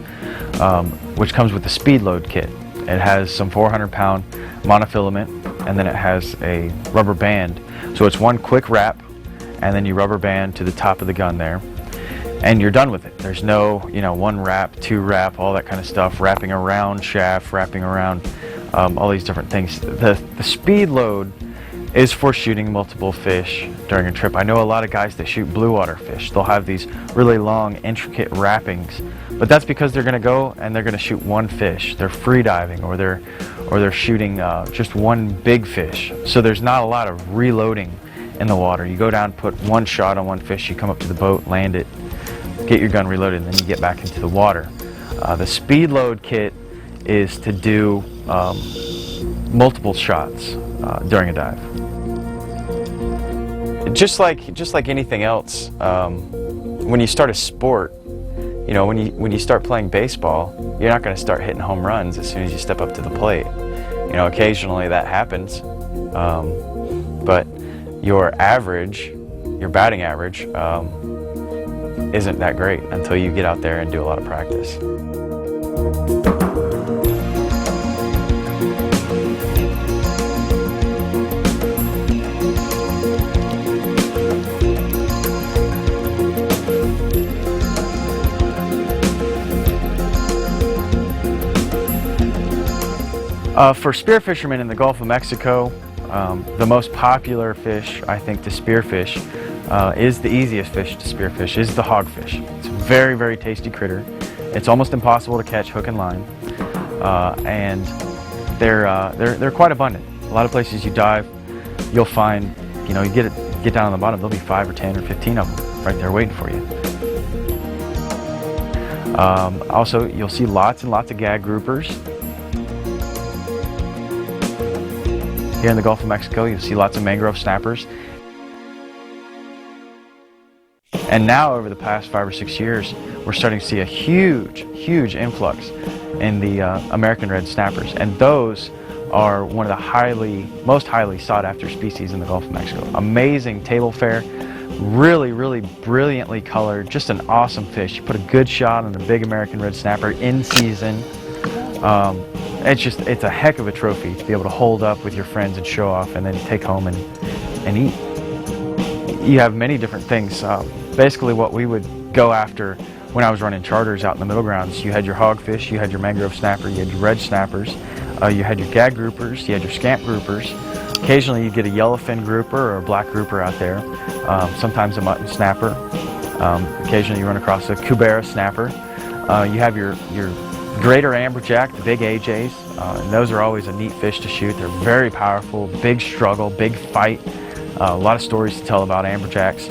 which comes with the speed load kit. It has some 400-pound monofilament, and then it has a rubber band. So it's 1 quick wrap, and then you rubber band to the top of the gun there, and you're done with it. There's no, 1 wrap, 2 wrap, all that kind of stuff, wrapping around shaft, wrapping around all these different things. The speed load is for shooting multiple fish during a trip. I know a lot of guys that shoot blue water fish. They'll have these really long, intricate wrappings, but that's because they're going to go and they're going to shoot 1 fish. They're free diving, or they're shooting just 1 big fish. So there's not a lot of reloading in the water. You go down, put 1 shot on 1 fish, you come up to the boat, land it, get your gun reloaded, and then you get back into the water. The speed load kit is to do multiple shots during a dive. Just like anything else, when you start a sport, when you start playing baseball, you're not going to start hitting home runs as soon as you step up to the plate. Occasionally that happens, but your batting average, isn't that great until you get out there and do a lot of practice. For spearfishermen in the Gulf of Mexico, the most popular fish, I think, to spearfish is the easiest fish to spearfish, is the hogfish. It's a very, very tasty critter. It's almost impossible to catch hook and line, and they're quite abundant. A lot of places you dive, you'll find, you get down on the bottom, there'll be 5 or 10 or 15 of them right there waiting for you. Also, you'll see lots and lots of gag groupers. Here in the Gulf of Mexico, you'll see lots of mangrove snappers. And now, over the past 5 or 6 years, we're starting to see a huge influx in the American red snappers. And those are one of the most highly sought after species in the Gulf of Mexico. Amazing table fare, really brilliantly colored, just an awesome fish. You put a good shot on a big American red snapper in season. It's a heck of a trophy to be able to hold up with your friends and show off and then take home and eat. You have many different things. Basically what we would go after when I was running charters out in the middle grounds, you had your hogfish, you had your mangrove snapper, you had your red snappers, you had your gag groupers, you had your scamp groupers. Occasionally you get a yellowfin grouper or a black grouper out there, sometimes a mutton snapper. Occasionally you run across a cubera snapper. You have your greater amberjack, the big AJs, and those are always a neat fish to shoot. They're very powerful, big struggle, big fight. A lot of stories to tell about amberjacks.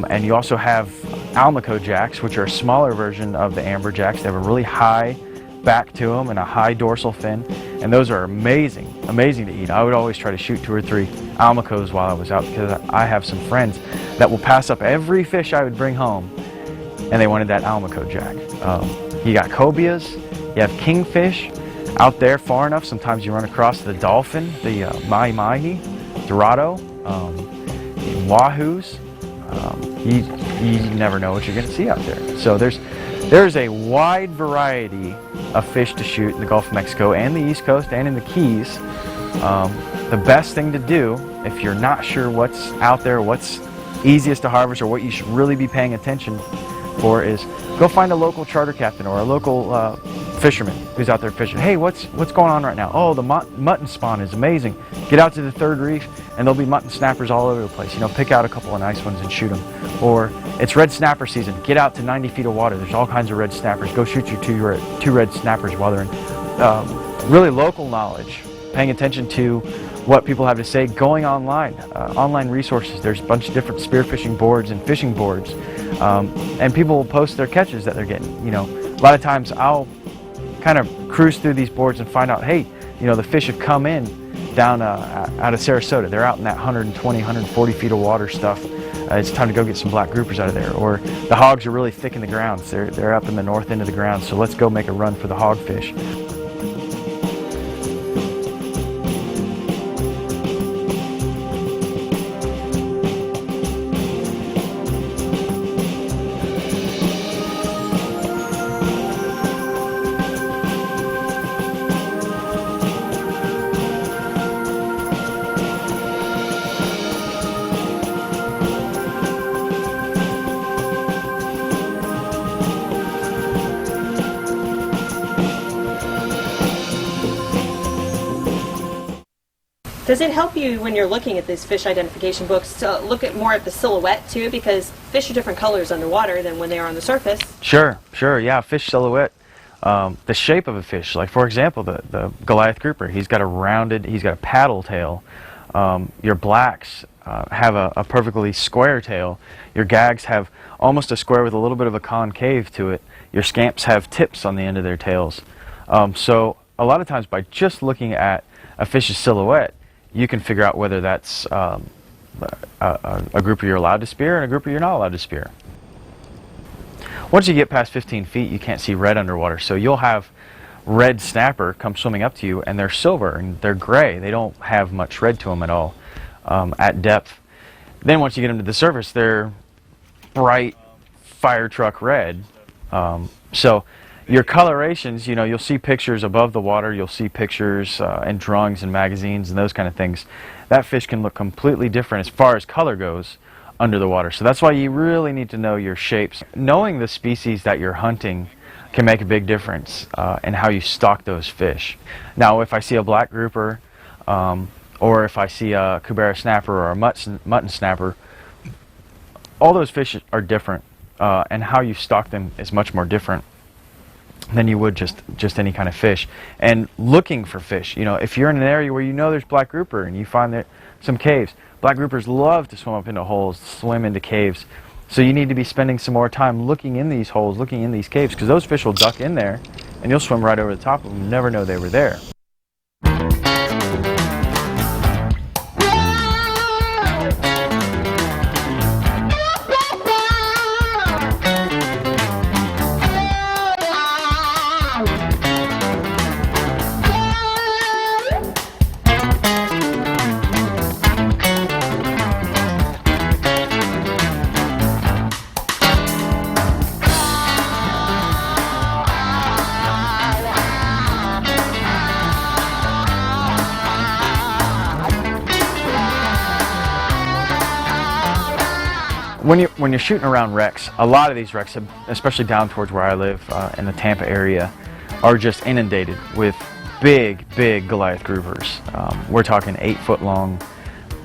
And you also have almaco jacks, which are a smaller version of the amberjacks. They have a really high back to them and a high dorsal fin, and those are amazing to eat. I would always try to shoot 2 or 3 almacos while I was out, because I have some friends that will pass up every fish I would bring home, and they wanted that almaco jack. You got cobias, you have kingfish. Out there far enough, sometimes you run across the dolphin, the mahi-mahi, dorado, wahoos. You never know what you're going to see out there. So there's a wide variety of fish to shoot in the Gulf of Mexico and the East Coast and in the Keys. The best thing to do, if you're not sure what's out there, what's easiest to harvest, or what you should really be paying attention for, is go find a local charter captain or a local fisherman who's out there fishing. Hey, what's going on right now? Oh, the mutton spawn is amazing. Get out to the third reef and there'll be mutton snappers all over the place. You know, pick out a couple of nice ones and shoot them. Or it's red snapper season. Get out to 90 feet of water. There's all kinds of red snappers. Go shoot your two red snappers while they're in. Really local knowledge, paying attention to what people have to say, going online, online resources. There's a bunch of different spearfishing boards and fishing boards, and people will post their catches that they're getting. You know, a lot of times I'll kind of cruise through these boards and find out, hey, you know, the fish have come in down out of Sarasota. They're out in that 120, 140 feet of water stuff. It's time to go get some black groupers out of there. Or the hogs are really thick in the grounds. They're up in the north end of the ground, so let's go make a run for the hogfish. Does it help you when you're looking at these fish identification books to look at more at the silhouette too? Because fish are different colors underwater than when they are on the surface. Sure, yeah, fish silhouette. The shape of a fish, like for example, the Goliath grouper, he's got a paddle tail. Your blacks have a perfectly square tail. Your gags have almost a square with a little bit of a concave to it. Your scamps have tips on the end of their tails. So a lot of times by just looking at a fish's silhouette, you can figure out whether that's a grouper you're allowed to spear and a grouper you're not allowed to spear. Once you get past 15 feet, you can't see red underwater, so you'll have red snapper come swimming up to you, and they're silver and they're gray. They don't have much red to them at all at depth. Then once you get them to the surface, they're bright fire truck red. So your colorations, you know, you'll see pictures above the water, you'll see pictures in drawings and magazines and those kind of things. That fish can look completely different as far as color goes under the water. So that's why you really need to know your shapes. Knowing the species that you're hunting can make a big difference in how you stock those fish. Now, if I see a black grouper, or if I see a Cubera snapper or a mutton snapper, all those fish are different, and how you stock them is much more different than you would just any kind of fish. And looking for fish, you know, if you're in an area where you know there's black grouper and you find that some caves, black groupers love to swim up into holes, swim into caves. So you need to be spending some more time looking in these holes, looking in these caves, because those fish will duck in there and you'll swim right over the top of them and never know they were there. When you're shooting around wrecks, a lot of these wrecks, especially down towards where I live in the Tampa area, are just inundated with big Goliath groupers. We're talking 8-foot long,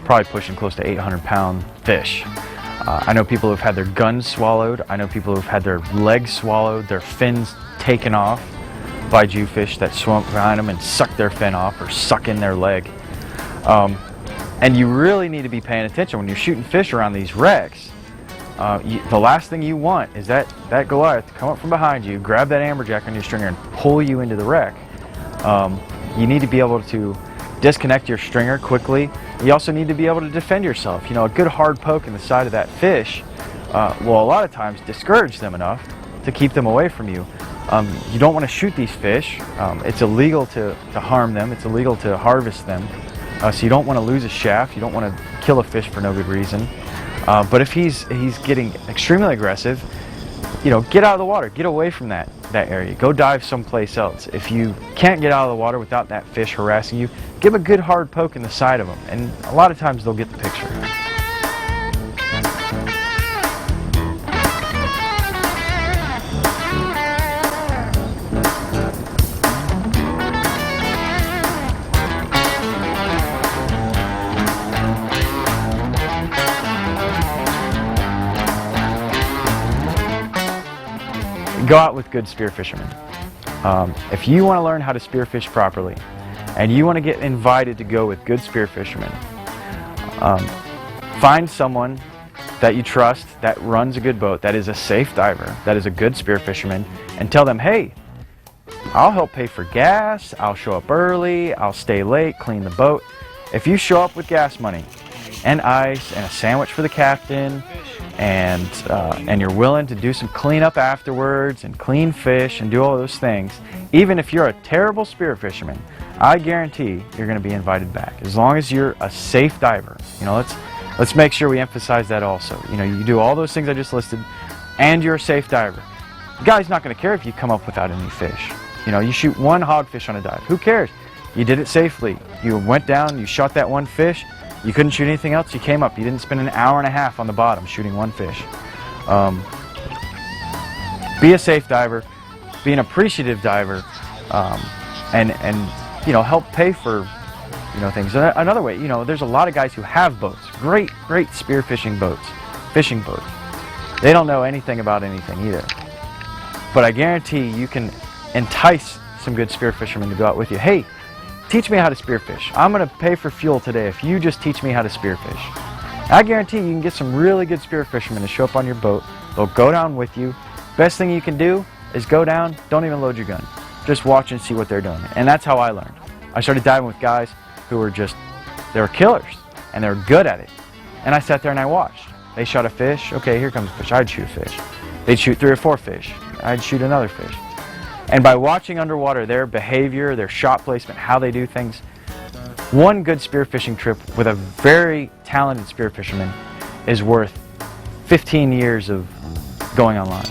probably pushing close to 800-pound fish. I know people who've had their guns swallowed. I know people who've had their legs swallowed, their fins taken off by Jewfish that swim behind them and suck their fin off or suck in their leg. And you really need to be paying attention when you're shooting fish around these wrecks. The last thing you want is that Goliath to come up from behind you, grab that amberjack on your stringer and pull you into the wreck. You need to be able to disconnect your stringer quickly. You also need to be able to defend yourself. You know, a good hard poke in the side of that fish will a lot of times discourage them enough to keep them away from you. You don't want to shoot these fish. It's illegal to harm them. It's illegal to harvest them. So you don't want to lose a shaft. You don't want to kill a fish for no good reason. But if he's getting extremely aggressive, you know, get out of the water. Get away from that area. Go dive someplace else. If you can't get out of the water without that fish harassing you, give a good hard poke in the side of them. And a lot of times they'll get the picture. Go out with good spear fishermen. If you want to learn how to spearfish properly and you want to get invited to go with good spear fishermen, find someone that you trust, that runs a good boat, that is a safe diver, that is a good spear fisherman, and tell them, hey, I'll help pay for gas, I'll show up early, I'll stay late, clean the boat. If you show up with gas money and ice and a sandwich for the captain, and you're willing to do some cleanup afterwards and clean fish and do all those things, even if you're a terrible spear fisherman, I guarantee you're going to be invited back. As long as you're a safe diver. You know, let's make sure we emphasize that also. You know, you do all those things I just listed, and you're a safe diver. The guy's not going to care if you come up without any fish. You know, you shoot one hogfish on a dive. Who cares? You did it safely. You went down, you shot that one fish. You couldn't shoot anything else, you came up. You didn't spend an hour and a half on the bottom shooting one fish. Be a safe diver, be an appreciative diver, and you know, help pay for, you know, things. Another way, you know, there's a lot of guys who have boats, great spear fishing boats. They don't know anything about anything either. But I guarantee you can entice some good spear fishermen to go out with you. Hey, teach me how to spearfish. I'm going to pay for fuel today if you just teach me how to spearfish. I guarantee you can get some really good spear fishermen to show up on your boat. They'll go down with you. Best thing you can do is go down, don't even load your gun. Just watch and see what they're doing. And that's how I learned. I started diving with guys who were they were killers, and they were good at it. And I sat there and I watched. They shot a fish, okay, here comes a fish. I'd shoot a fish. They'd shoot 3 or 4 fish. I'd shoot another fish. And by watching underwater their behavior, their shot placement, how they do things, one good spearfishing trip with a very talented spear fisherman is worth 15 years of going online.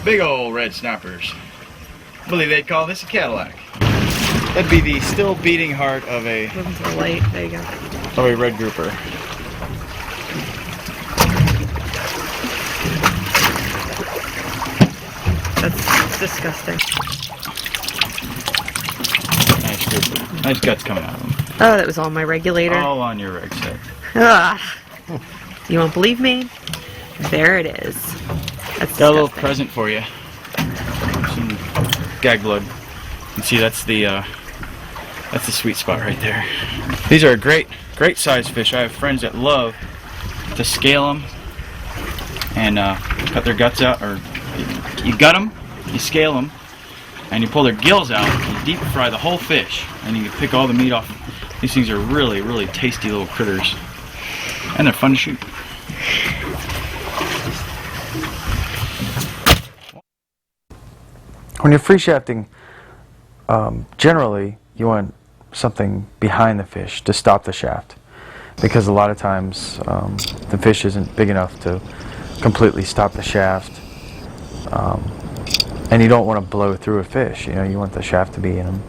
Big old red snappers. I believe they'd call this a Cadillac. That'd be the still beating heart of a light. There you go. of a red grouper. That's disgusting. Nice grouper. Nice guts coming out of them. Oh, that was on my regulator. All on your reg set. Ah. You won't believe me? There it is. That's Got a little disgusting. present for you. Some gag blood. You can see that's the sweet spot right there. These are a great size fish. I have friends that love to scale them and cut their guts out, or you gut them, you scale them, and you pull their gills out, and you deep fry the whole fish, and you can pick all the meat off. These things are really, really tasty little critters, and they're fun to shoot. When you're free shafting, generally you want something behind the fish to stop the shaft, because a lot of times the fish isn't big enough to completely stop the shaft, and you don't want to blow through a fish. You know, you want the shaft to be in them.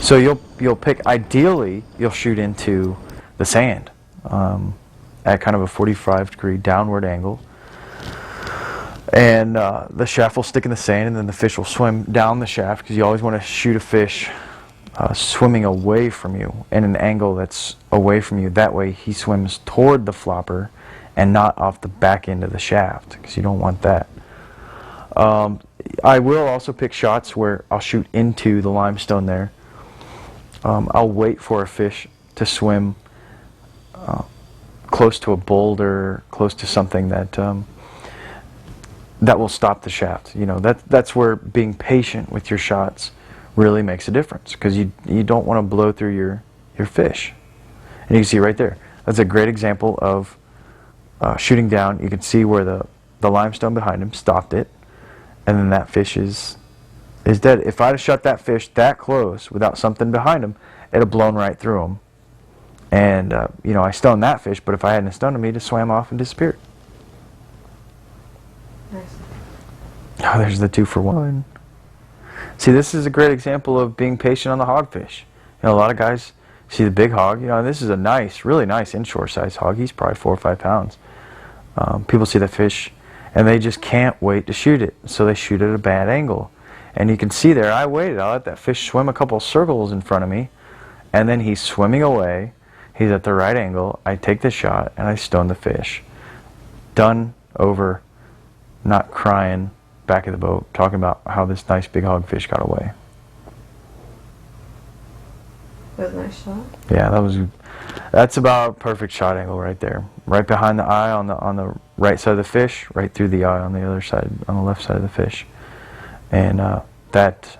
So you'll pick, ideally you'll shoot into the sand at kind of a 45-degree downward angle, and the shaft will stick in the sand, and then the fish will swim down the shaft, because you always want to shoot a fish swimming away from you in an angle that's away from you. That way he swims toward the flopper and not off the back end of the shaft, because you don't want that. I will also pick shots where I'll shoot into the limestone there. I'll wait for a fish to swim close to a boulder, close to something that that will stop the shaft. You know, that's where being patient with your shots really makes a difference, because you don't want to blow through your fish. And you can see right there, that's a great example of shooting down. You can see where the limestone behind him stopped it, and then that fish is dead. If I'd have shot that fish that close without something behind him, it'd have blown right through him. And you know, I stoned that fish, but if I hadn't stoned him, he'd have swam off and disappeared. Nice. Oh, there's the 2-for-1. See, this is a great example of being patient on the hogfish. You know, a lot of guys see the big hog. You know, and this is a nice, really nice inshore size hog. He's probably 4 or 5 pounds. People see the fish and they just can't wait to shoot it, so they shoot at a bad angle. And you can see there, I waited. I let that fish swim a couple circles in front of me, and then he's swimming away. He's at the right angle. I take the shot and I stone the fish. Done, over, not crying, back of the boat, talking about how this nice big hogfish got away. That was a nice shot. Yeah, that's about a perfect shot angle right there. Right behind the eye on the right side of the fish, right through the eye on the other side, on the left side of the fish. And that's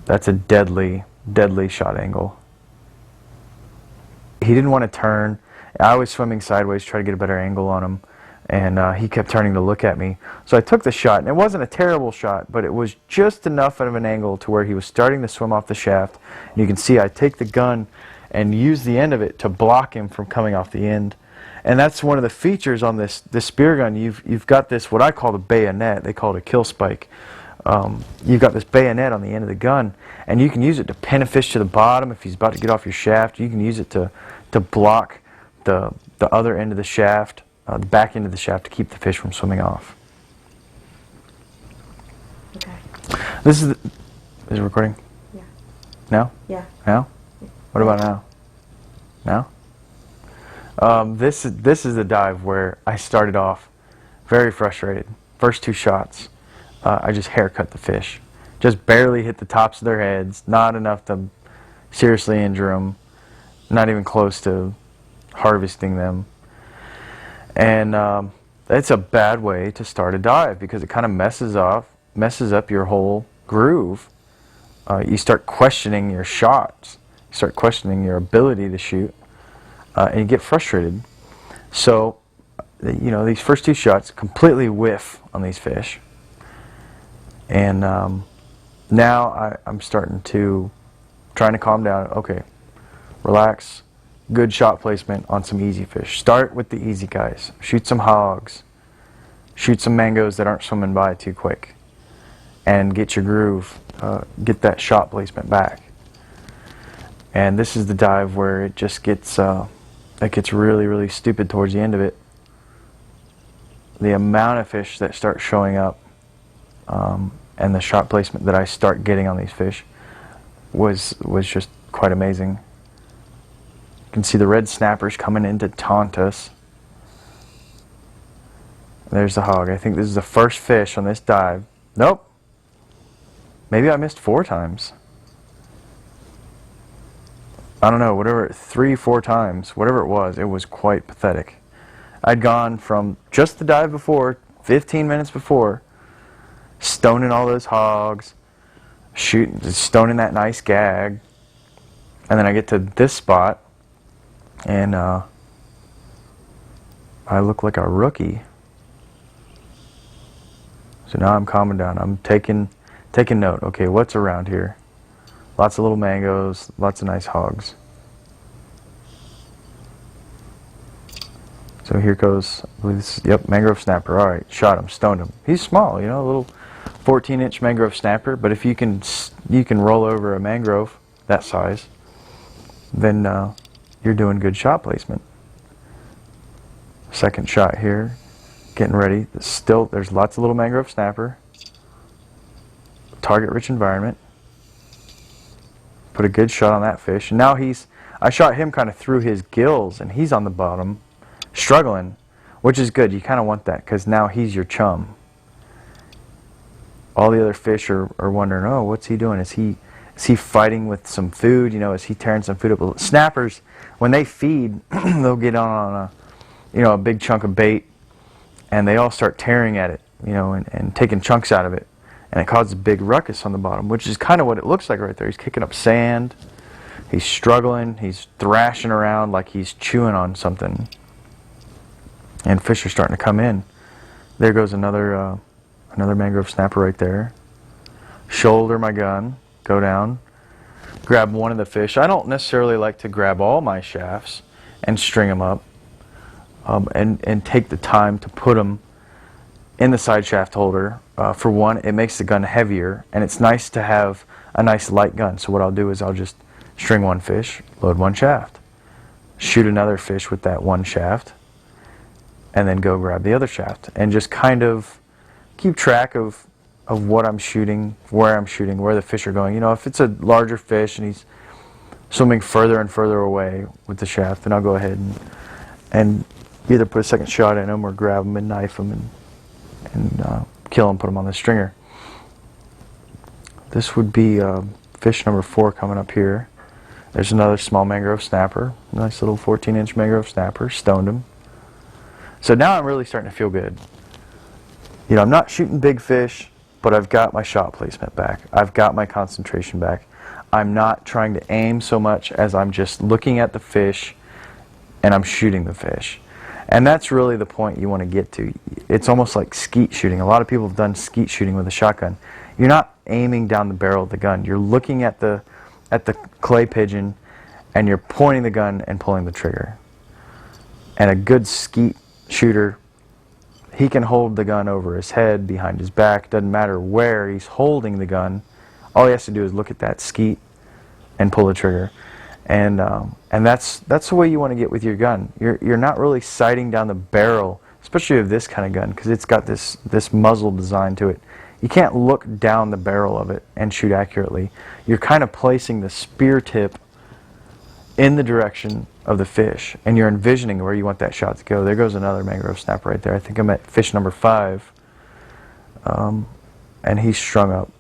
a deadly shot angle. He didn't want to turn. I was swimming sideways, trying to get a better angle on him, and he kept turning to look at me. So I took the shot, and it wasn't a terrible shot, but it was just enough of an angle to where he was starting to swim off the shaft. And you can see I take the gun and use the end of it to block him from coming off the end. And that's one of the features on this spear gun. You've got this, what I call the bayonet. They call it a kill spike. You've got this bayonet on the end of the gun, and you can use it to pin a fish to the bottom if he's about to get off your shaft. You can use it to block the other end of the shaft, the back end of the shaft, to keep the fish from swimming off. Okay. Is it recording? Yeah. Now? Yeah. Now? What about now? Now? This is the dive where I started off very frustrated. First 2 shots, I just haircut the fish. Just barely hit the tops of their heads, not enough to seriously injure them, not even close to harvesting them. And it's a bad way to start a dive, because it kind of messes up your whole groove. You start questioning your shots. You start questioning your ability to shoot, and you get frustrated. So, you know, these first 2 shots completely whiff on these fish. And now I'm starting to, trying to calm down. Okay, relax. Good shot placement on some easy fish. Start with the easy guys. Shoot some hogs. shoot some mangoes that aren't swimming by too quick, and get your groove, get that shot placement back. And this is the dive where it just gets really, really stupid towards the end of it. The amount of fish that start showing up, and the shot placement that I start getting on these fish was just quite amazing. You can see the red snappers coming in to taunt us. There's the hog. I think this is the first fish on this dive. Nope. Maybe I missed 4 times. I don't know, whatever, 3, 4 times, whatever it was quite pathetic. I'd gone from just the dive before, 15 minutes before, stoning all those hogs, stoning that nice gag, and then I get to this spot, and I look like a rookie. So now I'm calming down. I'm taking note. Okay, what's around here? Lots of little mangoes, lots of nice hogs. So here goes, I believe this is, yep, mangrove snapper. All right, shot him, stoned him. He's small, you know, a little 14-inch mangrove snapper. But if you can roll over a mangrove that size, then you're doing good shot placement. Second shot here. Getting ready. Still, there's lots of little mangrove snapper. Target-rich environment. Put a good shot on that fish. And now I shot him kind of through his gills, and he's on the bottom, struggling, which is good. You kind of want that, because now he's your chum. All the other fish are wondering, oh, what's he doing? Is he fighting with some food? You know, is he tearing some food up? Snappers, when they feed, they'll get on a big chunk of bait, and they all start tearing at it, you know, and taking chunks out of it. And it causes a big ruckus on the bottom, which is kind of what it looks like right there. He's kicking up sand. He's struggling. He's thrashing around like he's chewing on something. And fish are starting to come in. There goes another mangrove snapper right there. Shoulder my gun, go down, grab one of the fish. I don't necessarily like to grab all my shafts and string them up. And take the time to put them in the side shaft holder. For one, it makes the gun heavier, and it's nice to have a nice light gun. So what I'll do is I'll just string one fish, load one shaft, shoot another fish with that one shaft, and then go grab the other shaft, and just kind of keep track of what I'm shooting, where the fish are going. You know, if it's a larger fish and he's swimming further and further away with the shaft, then I'll go ahead and either put a second shot in him or grab him and knife him and kill him, put him on the stringer. This would be fish number 4 coming up here. There's another small mangrove snapper, nice little 14-inch mangrove snapper, stoned him. So now I'm really starting to feel good. You know, I'm not shooting big fish, but I've got my shot placement back. I've got my concentration back. I'm not trying to aim so much as I'm just looking at the fish and I'm shooting the fish. And that's really the point you want to get to. It's almost like skeet shooting. A lot of people have done skeet shooting with a shotgun. You're not aiming down the barrel of the gun. You're looking at the clay pigeon, and you're pointing the gun and pulling the trigger. And a good skeet shooter, he can hold the gun over his head, behind his back. Doesn't matter where he's holding the gun. All he has to do is look at that skeet and pull the trigger. And that's the way you want to get with your gun. You're not really sighting down the barrel, especially of this kind of gun, because it's got this muzzle design to it. You can't look down the barrel of it and shoot accurately. You're kind of placing the spear tip in the direction of the fish, and you're envisioning where you want that shot to go. There goes another mangrove snapper right there. I think I'm at fish number 5, and he's strung up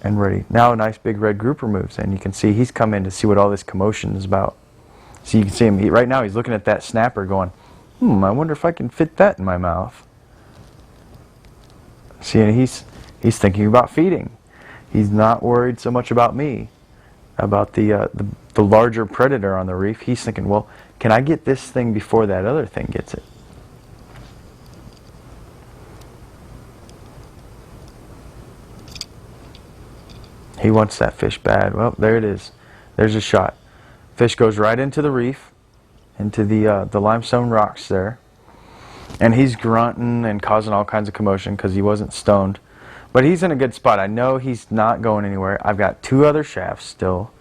and ready. Now a nice big red grouper moves in. You can see he's come in to see what all this commotion is about. So you can see him, right now he's looking at that snapper going, I wonder if I can fit that in my mouth. See, and he's thinking about feeding. He's not worried so much about me, about the larger predator on the reef. He's thinking, well, can I get this thing before that other thing gets it? He wants that fish bad. Well, there it is. There's a shot. Fish goes right into the reef, into the limestone rocks there. and he's grunting and causing all kinds of commotion because he wasn't stoned. But he's in a good spot. I know he's not going anywhere. I've got 2 other shafts still.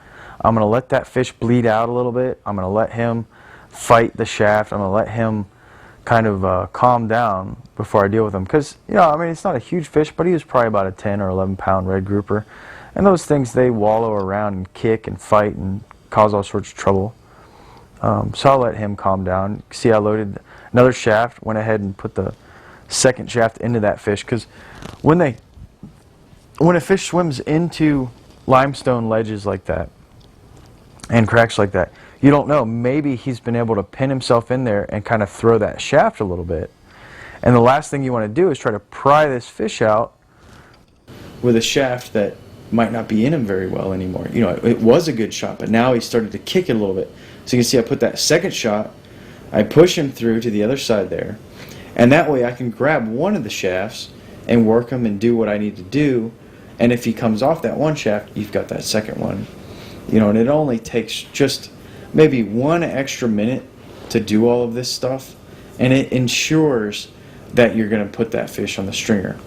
I'm going to let that fish bleed out a little bit. I'm going to let him fight the shaft. I'm going to let him kind of calm down before I deal with him. Because, you know, I mean, it's not a huge fish, but he was probably about a 10 or 11 pound red grouper. And those things, they wallow around and kick and fight and cause all sorts of trouble. So I'll let him calm down. See, I loaded another shaft, went ahead and put the second shaft into that fish. Because when a fish swims into limestone ledges like that and cracks like that, you don't know, maybe he's been able to pin himself in there and kind of throw that shaft a little bit. And the last thing you want to do is try to pry this fish out with a shaft that might not be in him very well anymore. You know, it was a good shot, but now he's started to kick it a little bit. So you can see I put that second shot, I push him through to the other side there, and that way I can grab one of the shafts and work him and do what I need to do. And if he comes off that one shaft, you've got that second one. You know, and it only takes just maybe 1 extra minute to do all of this stuff, and it ensures that you're going to put that fish on the stringer.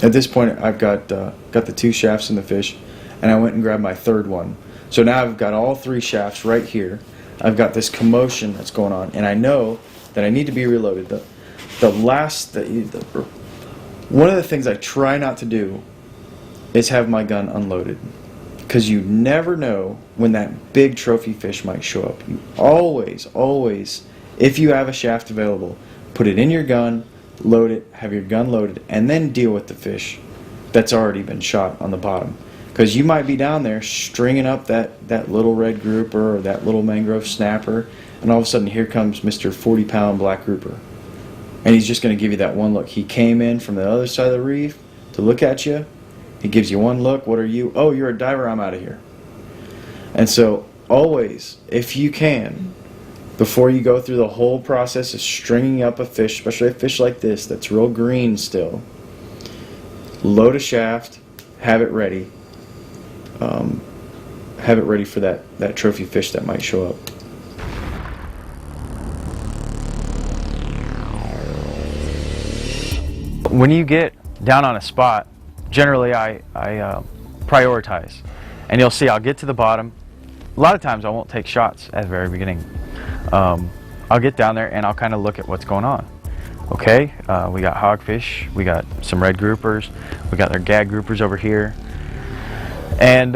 At this point, I've got the 2 shafts in the fish, and I went and grabbed my third one. So now I've got all 3 shafts right here. I've got this commotion that's going on, and I know that I need to be reloaded. One of the things I try not to do is have my gun unloaded, because you never know when that big trophy fish might show up. You always, if you have a shaft available, put it in your gun, load it, have your gun loaded, and then deal with the fish that's already been shot on the bottom. Because you might be down there stringing up that little red grouper or that little mangrove snapper, and all of a sudden here comes Mr. 40-pound black grouper. And he's just going to give you that one look. He came in from the other side of the reef to look at you. He gives you one look. What are you? Oh, you're a diver. I'm out of here. And so always, if you can, before you go through the whole process of stringing up a fish, especially a fish like this that's real green still, load a shaft, have it ready. Have it ready for that trophy fish that might show up. When you get down on a spot, generally I prioritize, and you'll see I'll get to the bottom. A lot of times I won't take shots at the very beginning. I'll get down there and I'll kind of look at what's going on. Okay, we got hogfish, we got some red groupers, we got their gag groupers over here, and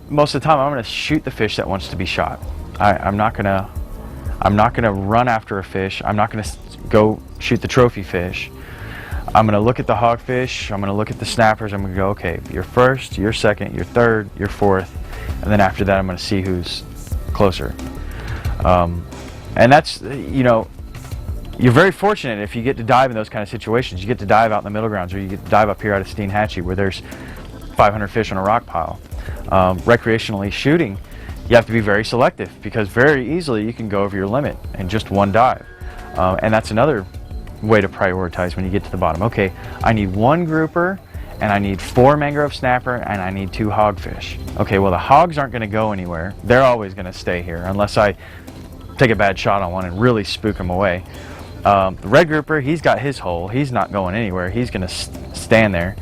most of the time I'm going to shoot the fish that wants to be shot. I'm not gonna run after a fish. I'm not going to go shoot the trophy fish. I'm going to look at the hogfish, I'm going to look at the snappers, I'm going to go, okay, you're first, you're second, you're third, you're fourth, and then after that I'm going to see who's closer. And that's, you know, you're very fortunate if you get to dive in those kind of situations. You get to dive out in the middle grounds, or you get to dive up here out of Steenhatchee where there's 500 fish on a rock pile. Recreationally shooting, you have to be very selective, because very easily you can go over your limit in just one dive. And that's another way to prioritize when you get to the bottom. Okay, I need 1 grouper, and I need 4 mangrove snapper, and I need 2 hogfish. Okay, well the hogs aren't going to go anywhere. They're always going to stay here unless I take a bad shot on one and really spook them away. The red grouper, he's got his hole. He's not going anywhere. He's going to stand there.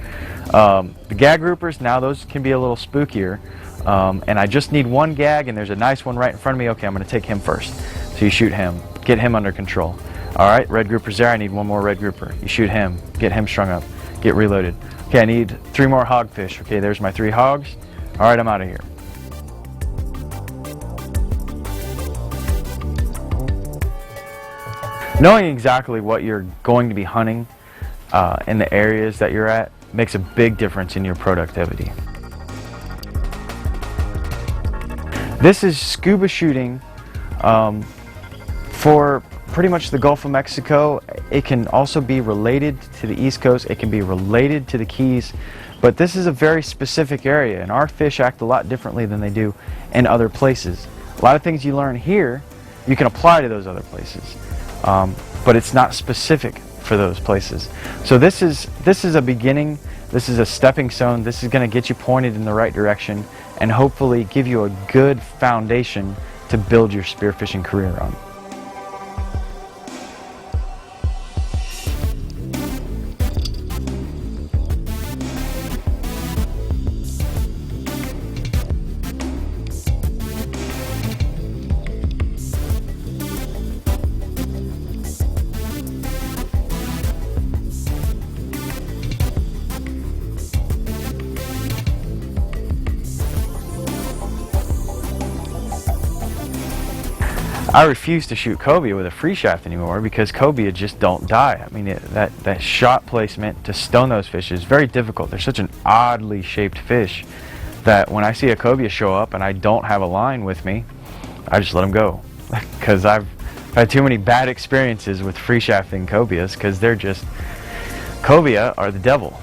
The gag groupers, now those can be a little spookier. And I just need 1 gag, and there's a nice one right in front of me. Okay, I'm going to take him first. So you shoot him, get him under control. All right, red grouper's there. I need 1 more red grouper. You shoot him, get him strung up, get reloaded. Okay, I need 3 more hogfish. Okay, there's my 3 hogs. All right, I'm out of here. Knowing exactly what you're going to be hunting in the areas that you're at makes a big difference in your productivity. This is scuba shooting for pretty much the Gulf of Mexico. It can also be related to the East Coast. It can be related to the Keys. But this is a very specific area, and our fish act a lot differently than they do in other places. A lot of things you learn here, you can apply to those other places. But it's not specific for those places. So this is a beginning, this is a stepping stone, this is going to get you pointed in the right direction and hopefully give you a good foundation to build your spearfishing career on. I refuse to shoot cobia with a free shaft anymore because cobia just don't die. I mean, that shot placement to stone those fish is very difficult. They're such an oddly shaped fish that when I see a cobia show up and I don't have a line with me, I just let them go. Because I've had too many bad experiences with free shafting cobias, because they're just, cobia are the devil.